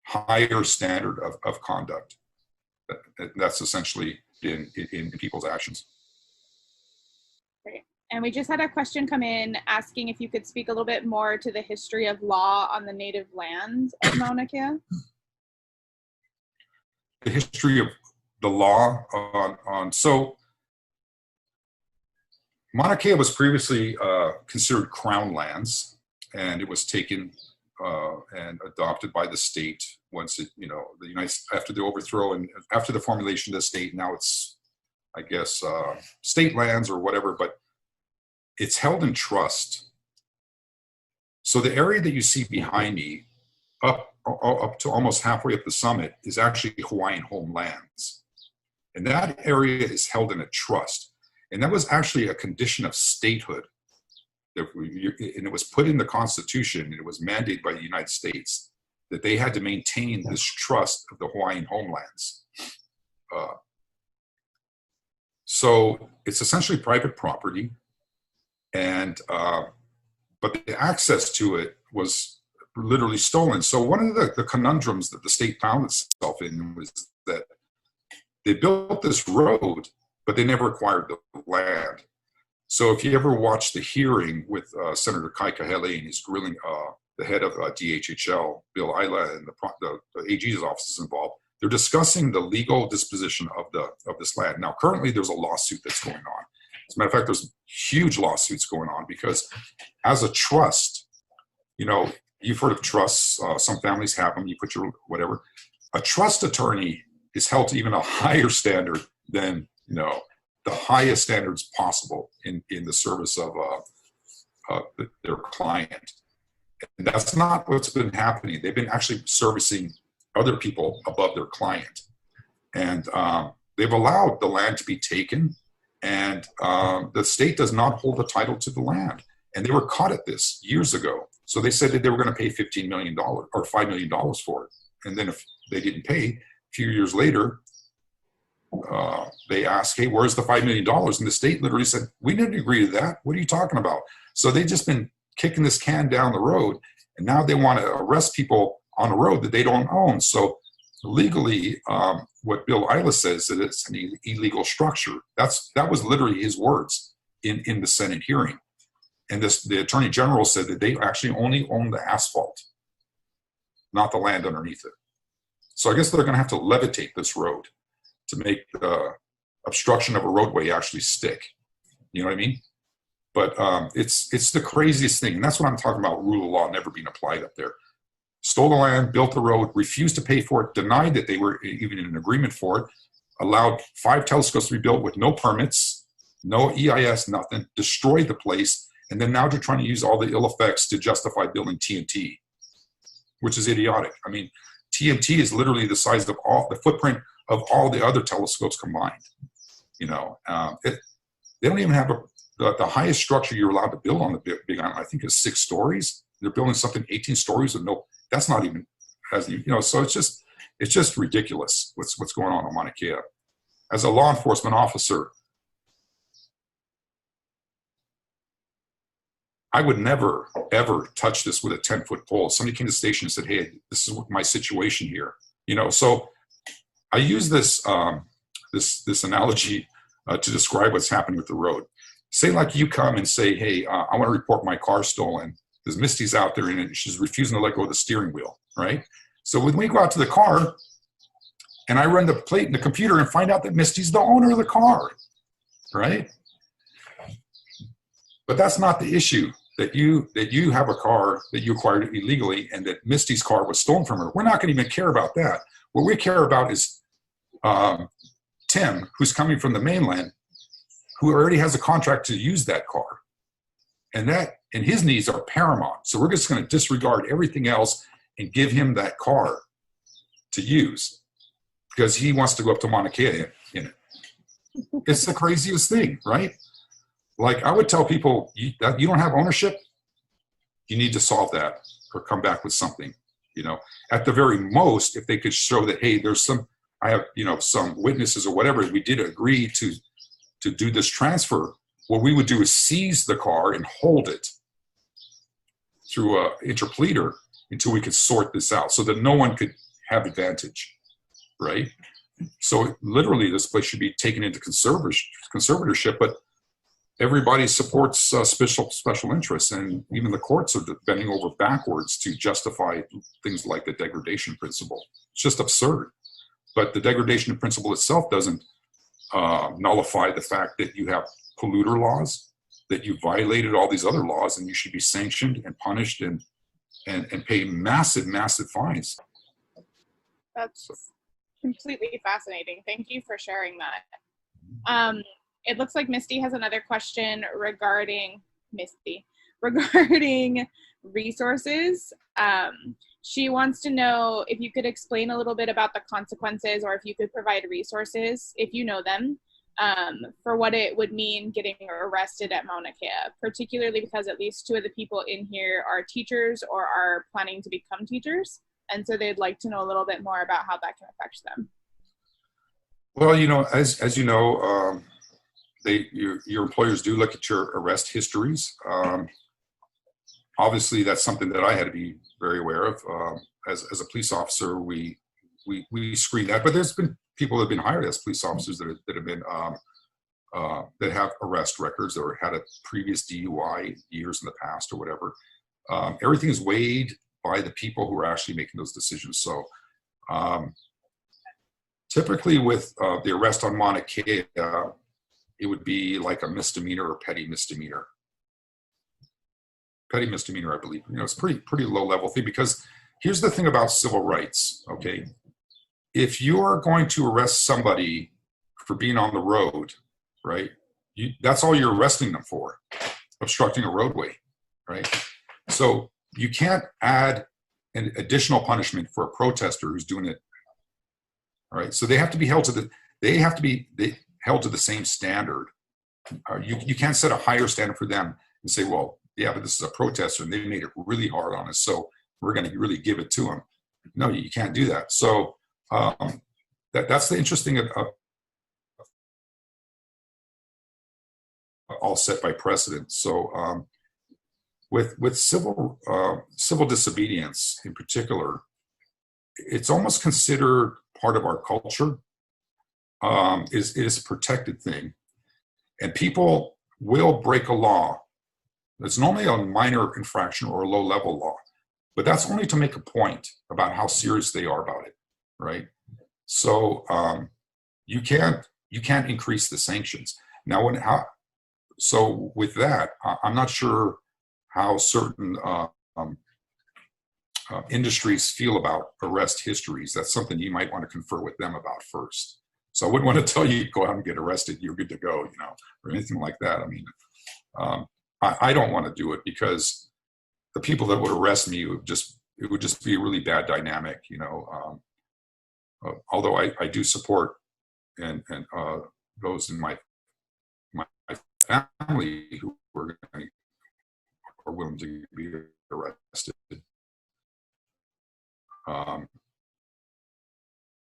higher standard of conduct. That's essentially in people's actions. Great. And we just had a question come in asking if you could speak a little bit more to the history of law on the native lands of Mauna Kea. The history of the law so Mauna Kea was previously considered crown lands, and it was taken and adopted by the state once it, the United, after the overthrow and after the formulation of the state. Now it's, I guess, state lands or whatever, but it's held in trust So the area that you see behind me, up to almost halfway up the summit, is actually Hawaiian homelands. And that area is held in a trust. And that was actually a condition of statehood. And it was put in the Constitution, and it was mandated by the United States that they had to maintain this trust of the Hawaiian homelands. So it's essentially private property, and but the access to it was literally stolen. So one of the conundrums that the state found itself in was that they built this road, but they never acquired the land. So if you ever watch the hearing with Senator Kai Kahele, and he's grilling the head of DHHL, Bill Ila, and the AG's office is involved, they're discussing the legal disposition of this land. Now, currently, there's a lawsuit that's going on. As a matter of fact, there's huge lawsuits going on because as a trust, you know, you've heard of trusts. Some families have them. You put your whatever. A trust attorney is held to even a higher standard than, you know, the highest standards possible in the service of their client. And that's not what's been happening. They've been actually servicing other people above their client. And they've allowed the land to be taken, and the state does not hold the title to the land. And they were caught at this years ago. So they said that they were going to pay $15 million or $5 million for it. And then if they didn't pay, a few years later, they asked, hey, where's the $5 million? And the state literally said, we didn't agree to that. What are you talking about? So they've just been kicking this can down the road. And now they want to arrest people on a road that they don't own. So legally, what Bill Ila says that it's an illegal structure. That was literally his words in the Senate hearing. And the Attorney General said that they actually only own the asphalt, not the land underneath it. So I guess they're going to have to levitate this road to make the obstruction of a roadway actually stick. You know what I mean? But it's the craziest thing. And that's what I'm talking about, rule of law never being applied up there. Stole the land, built the road, refused to pay for it, denied that they were even in an agreement for it, allowed 5 telescopes to be built with no permits, no EIS, nothing, destroyed the place, and then now they're trying to use all the ill effects to justify building TNT, which is idiotic. I mean, TNT is literally the size of the footprint of all the other telescopes combined. You know, they don't even have the highest structure you're allowed to build on the Big Island, I think, is 6 stories. They're building something 18 stories with no. That's not even, you know. So it's just ridiculous what's going on in Mauna Kea. As a law enforcement officer, I would never ever touch this with a 10-foot pole. Somebody came to the station and said, "Hey, this is my situation here." You know, so I use this this analogy to describe what's happening with the road. Say like you come and say, "Hey, I want to report my car stolen." Because Misty's out there and she's refusing to let go of the steering wheel, right? So when we go out to the car and I run the plate in the computer and find out that Misty's the owner of the car, right? But that's not the issue, that you have a car that you acquired illegally and that Misty's car was stolen from her. We're not going to even care about that. What we care about is Tim, who's coming from the mainland, who already has a contract to use that car. And his needs are paramount. So we're just going to disregard everything else and give him that car to use because he wants to go up to Mauna Kea in it. It's the craziest thing, right? Like I would tell people that you don't have ownership, you need to solve that or come back with something, you know. At the very most, if they could show that, hey, I have, you know, some witnesses or whatever, we did agree to do this transfer. What we would do is seize the car and hold it through a interpleader until we could sort this out so that no one could have advantage, right? So literally this place should be taken into conservatorship, but everybody supports special interests, and even the courts are bending over backwards to justify things like the degradation principle. It's just absurd. But the degradation principle itself doesn't nullify the fact that you have polluter laws, that you violated all these other laws, and you should be sanctioned and punished and pay massive fines. That's completely fascinating. Thank you for sharing that. It looks like Misty has another question regarding Misty, regarding resources. She wants to know if you could explain a little bit about the consequences, or if you could provide resources, if you know them, for what it would mean getting arrested at Mauna Kea, particularly because at least 2 of the people in here are teachers or are planning to become teachers. And so they'd like to know a little bit more about how that can affect them. Well, you know, as you know, your employers do look at your arrest histories. Obviously, that's something that I had to be very aware of. As a police officer, we screen that. But there's been people that have been hired as police officers that have been that have arrest records or had a previous DUI years in the past or whatever. Everything is weighed by the people who are actually making those decisions. So typically with the arrest on Mauna Kea, it would be like a misdemeanor or petty misdemeanor. Petty misdemeanor, I believe. You know, it's pretty low level thing, because here's the thing about civil rights, okay? If you're going to arrest somebody for being on the road, right, that's all you're arresting them for, obstructing a roadway, right? So you can't add an additional punishment for a protester who's doing it, all right? So they have to be held to the same standard. You can't set a higher standard for them and say, well, yeah, but this is a protester and they made it really hard on us, so we're going to really give it to them. No, you can't do that. So that's the interesting all set by precedent. So with civil disobedience in particular, it's almost considered part of our culture. It is a protected thing, and people will break a law. It's normally a minor infraction or a low-level law, but that's only to make a point about how serious they are about it, right? So you can't increase the sanctions. Now, so with that, I'm not sure how certain industries feel about arrest histories. That's something you might want to confer with them about first. So I wouldn't want to tell you, go out and get arrested, you're good to go, you know, or anything like that. I mean, I don't want to do it, because the people that would arrest me it would just be a really bad dynamic, you know. Although I do support and those in my family who are willing to be arrested.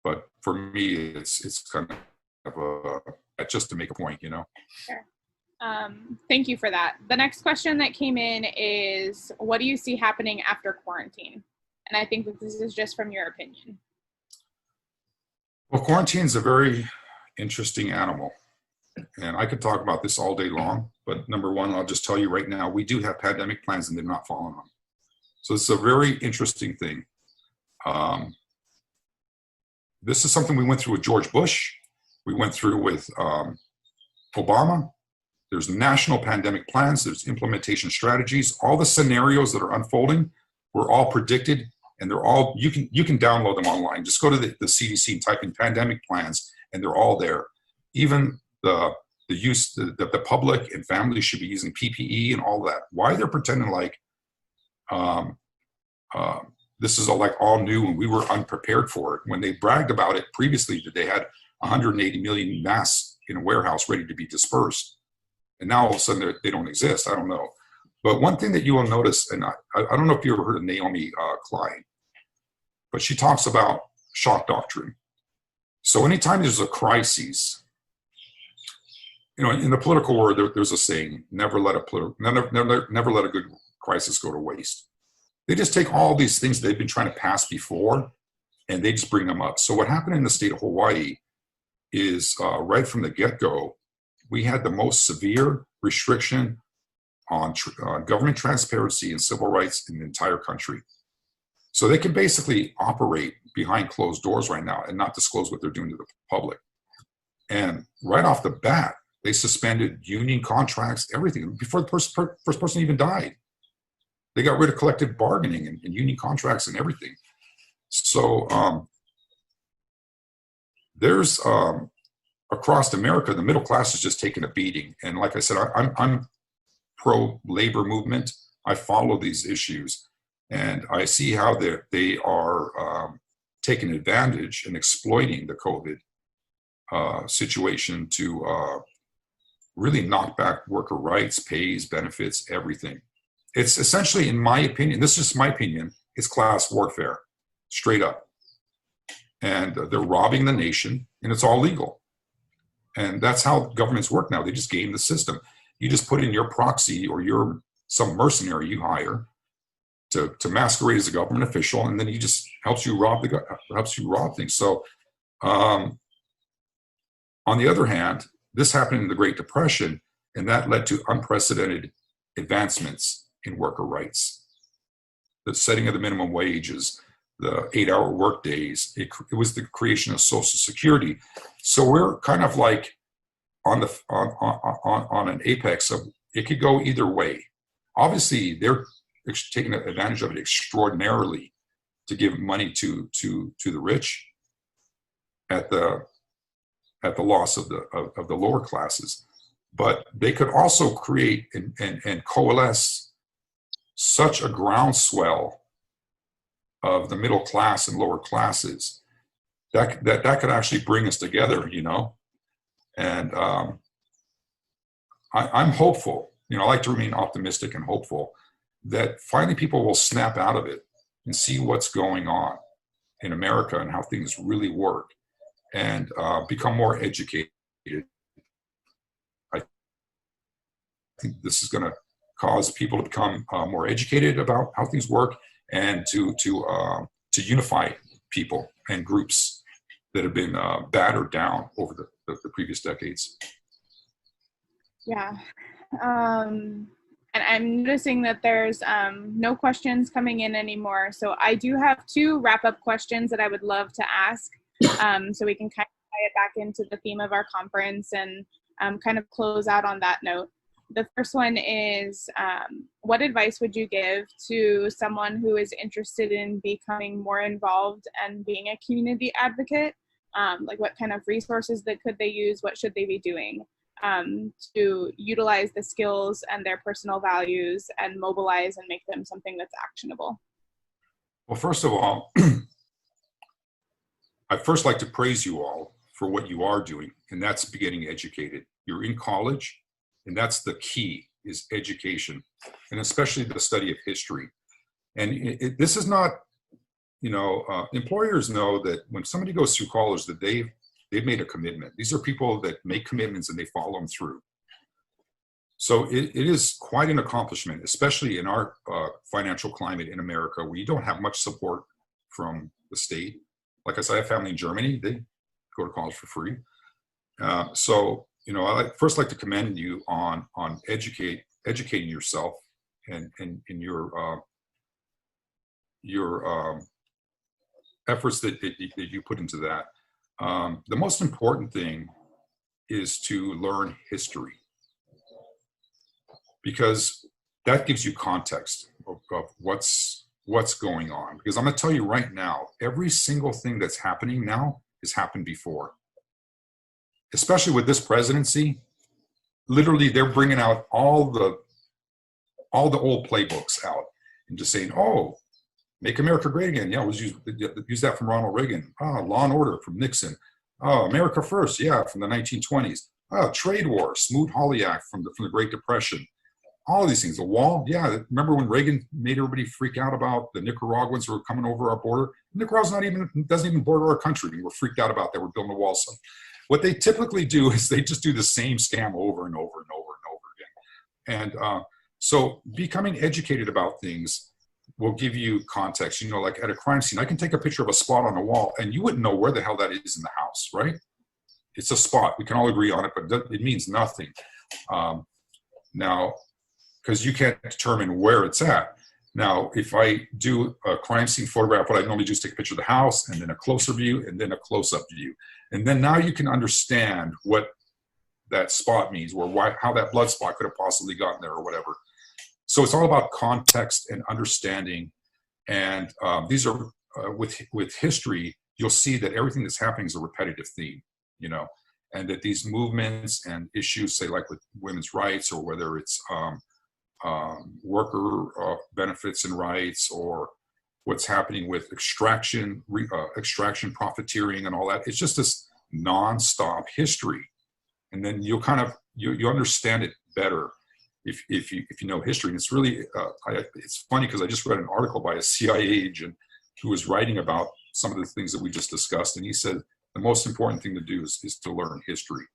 But for me, it's kind of just to make a point, you know. Sure. Thank you for that. The next question that came in is, what do you see happening after quarantine? And I think that this is just from your opinion. Well, quarantine is a very interesting animal, and I could talk about this all day long, but number one, I'll just tell you right now, we do have pandemic plans and they're not following them. So it's a very interesting thing. This is something we went through with George Bush. We went through with Obama. There's national pandemic plans. There's implementation strategies. All the scenarios that are unfolding were all predicted, and they're all, you can download them online. Just go to the CDC and type in pandemic plans, and they're all there. Even the public and families should be using PPE and all that. Why they're pretending like this is all new and we were unprepared for it, when they bragged about it previously that they had 180 million masks in a warehouse ready to be dispersed. And now all of a sudden they don't exist. I don't know. But one thing that you will notice, and I don't know if you ever heard of Naomi Klein, but she talks about shock doctrine. So anytime there's a crisis, you know, in the political world, there's a saying: never let a good crisis go to waste. They just take all these things they've been trying to pass before, and they just bring them up. So what happened in the state of Hawaii is right from the get-go, we had the most severe restriction on government transparency and civil rights in the entire country. So they can basically operate behind closed doors right now and not disclose what they're doing to the public. And right off the bat, they suspended union contracts, everything, before the first person even died. They got rid of collective bargaining and union contracts and everything. So there's across America, the middle class is just taking a beating. And like I said, I'm pro-labor movement. I follow these issues, and I see how they are taking advantage and exploiting the COVID situation to really knock back worker rights, pays, benefits, everything. It's essentially, in my opinion, this is my opinion, it's class warfare, straight up. And they're robbing the nation, and it's all legal. And that's how governments work now. They just game the system. You just put in your proxy or some mercenary you hire to masquerade as a government official, and then he just helps you rob things. So, on the other hand, this happened in the Great Depression, and that led to unprecedented advancements in worker rights. The setting of the minimum wages, the 8-hour work days, it was the creation of Social Security. So we're kind of like on an apex of, it could go either way. Obviously, they're taking advantage of it extraordinarily to give money to the rich at the loss of the lower classes. But they could also create and coalesce such a groundswell of the middle class and lower classes that could actually bring us together, you know. And I'm hopeful, you know, I like to remain optimistic and hopeful that finally people will snap out of it and see what's going on in America and how things really work, and become more educated. I think this is going to cause people to become more educated about how things work, and to unify people and groups that have been battered down over the previous decades. Yeah. And I'm noticing that there's no questions coming in anymore. So I do have 2 wrap-up questions that I would love to ask, so we can kind of tie it back into the theme of our conference and kind of close out on that note. The first one is, what advice would you give to someone who is interested in becoming more involved and being a community advocate? Like, what kind of resources could they use? What should they be doing to utilize the skills and their personal values and mobilize and make them something that's actionable? Well, first of all, I'd first like to praise you all for what you are doing, and that's getting educated. You're in college, and that's the key, is education, and especially the study of history. And this is not, you know, employers know that when somebody goes through college that they've made a commitment. These are people that make commitments and they follow them through. So it is quite an accomplishment, especially in our financial climate in America, where you don't have much support from the state. Like I said, I have family in Germany. They go to college for free. So, you know, I'd first like to commend you on educating yourself and your efforts that you put into that. The most important thing is to learn history, because that gives you context of what's going on. Because I'm going to tell you right now, every single thing that's happening now has happened before. Especially with this presidency, literally they're bringing out all the old playbooks out and just saying, "Oh, make America great again." Yeah, use that from Ronald Reagan. Law and Order from Nixon. America First, yeah, from the 1920s. Trade war, Smoot-Hawley Act from the Great Depression. All of these things. The wall, yeah. Remember when Reagan made everybody freak out about the Nicaraguans who were coming over our border? Nicaragua's doesn't even border our country. We were freaked out about that. We're building a wall. So what they typically do is they just do the same scam over and over and over and over again. And so becoming educated about things will give you context. You know, like at a crime scene, I can take a picture of a spot on the wall and you wouldn't know where the hell that is in the house, right? It's a spot. We can all agree on it, but it means nothing. Now, because you can't determine where it's at. Now, if I do a crime scene photograph, what I normally do is take a picture of the house and then a closer view and then a close-up view. And then now you can understand what that spot means, or how that blood spot could have possibly gotten there or whatever. So it's all about context and understanding. And these are, with history, you'll see that everything that's happening is a repetitive theme, you know, and that these movements and issues, say like with women's rights, or whether it's worker benefits and rights, or what's happening with extraction, profiteering, and all that. It's just this nonstop history, and then you'll kind of you understand it better if you know history. And it's really it's funny because I just read an article by a CIA agent who was writing about some of the things that we just discussed, and he said the most important thing to do is to learn history.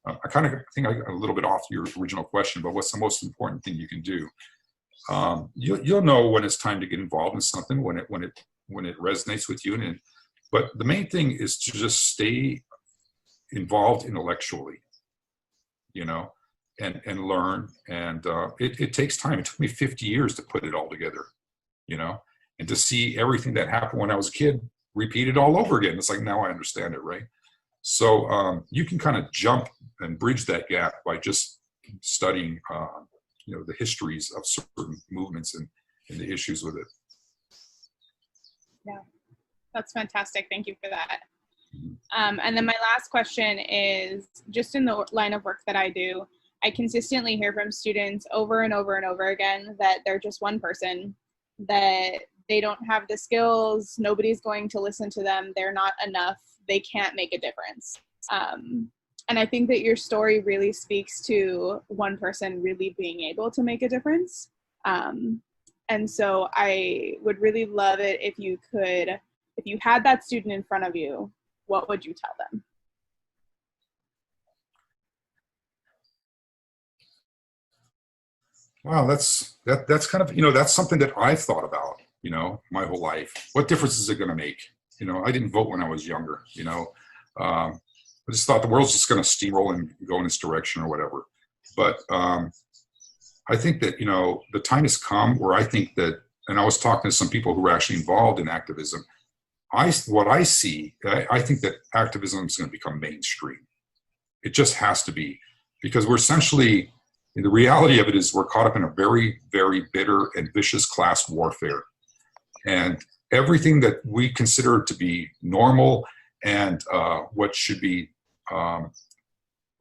I kind of think I got a little bit off your original question, but what's the most important thing you can do? You'll know when it's time to get involved in something, when it resonates with you. But the main thing is to just stay involved intellectually, you know, and learn. And it takes time. It took me 50 years to put it all together, you know, and to see everything that happened when I was a kid repeated all over again. It's like, now I understand it, right? So you can kind of jump and bridge that gap by just studying, you know, the histories of certain movements and the issues with it. Yeah, that's fantastic. Thank you for that. And then my last question is, just in the line of work that I do, I consistently hear from students over and over and over again that they're just one person, that they don't have the skills, nobody's going to listen to them, they're not enough, they can't make a difference. And I think that your story really speaks to one person really being able to make a difference. And so I would really love it if you had that student in front of you, what would you tell them? Wow, that's kind of, you know, that's something that I've thought about, you know, my whole life. What difference is it going to make? You know, I didn't vote when I was younger, you know. I just thought the world's just going to steamroll and go in this direction or whatever. But I think that, you know, the time has come where I think that, and I was talking to some people who were actually involved in activism. What I see, I think that activism is going to become mainstream. It just has to be, because we're essentially, the reality of it is we're caught up in a very, very bitter and vicious class warfare. And everything that we consider to be normal and what should be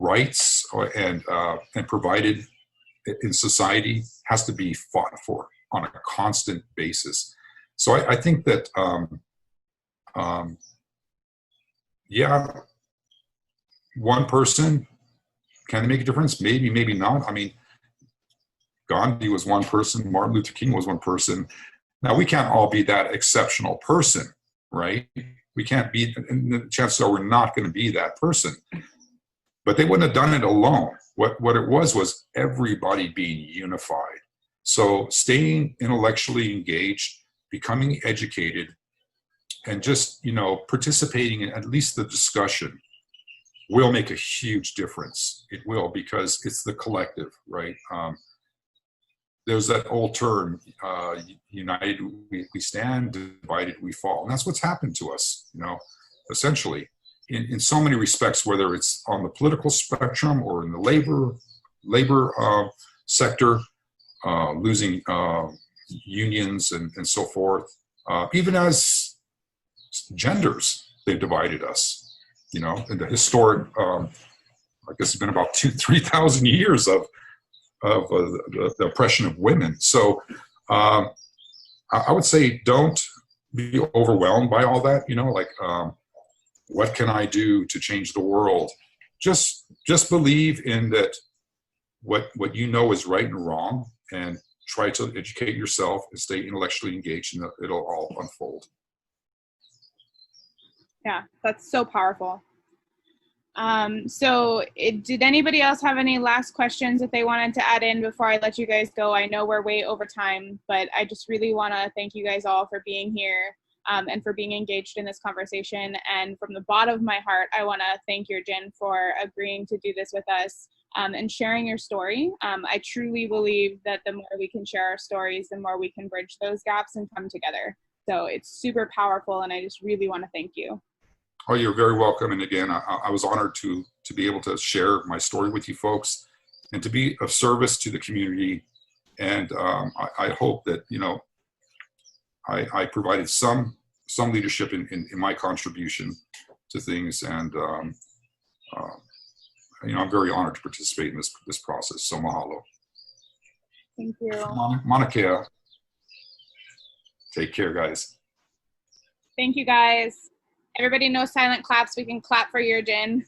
rights and provided in society has to be fought for on a constant basis. So I think that, yeah, one person, can they make a difference? Maybe, maybe not. I mean, Gandhi was one person, Martin Luther King was one person. Now, we can't all be that exceptional person, right? We can't be, and the chances are we're not going to be that person. But they wouldn't have done it alone. What it was everybody being unified. So staying intellectually engaged, becoming educated, and just, you know, participating in at least the discussion will make a huge difference. It will, because it's the collective, right? There's that old term, united we stand, divided we fall. And that's what's happened to us, you know, essentially, in so many respects, whether it's on the political spectrum or in the labor sector, losing unions and so forth. Even as genders, they've divided us. You know, in the historic, I guess it's been about 2,000-3,000 years of the oppression of women. So I would say don't be overwhelmed by all that. You know, like what can I do to change the world? Just believe in that. What you know is right and wrong, and try to educate yourself and stay intellectually engaged, and it'll all unfold. Yeah, that's so powerful. Did anybody else have any last questions that they wanted to add in before I let you guys go? I know we're way over time, but I just really want to thank you guys all for being here and for being engaged in this conversation. And from the bottom of my heart, I want to thank Juergen for agreeing to do this with us and sharing your story. I truly believe that the more we can share our stories, the more we can bridge those gaps and come together. So it's super powerful, and I just really want to thank you. Oh, you're very welcome. And again, I was honored to be able to share my story with you folks and to be of service to the community. And I hope that, you know, I provided some leadership in my contribution to things. And, you know, I'm very honored to participate in this process. So mahalo. Thank you. Mauna Kea. Take care, guys. Thank you, guys. Everybody knows silent claps. We can clap for Juergen.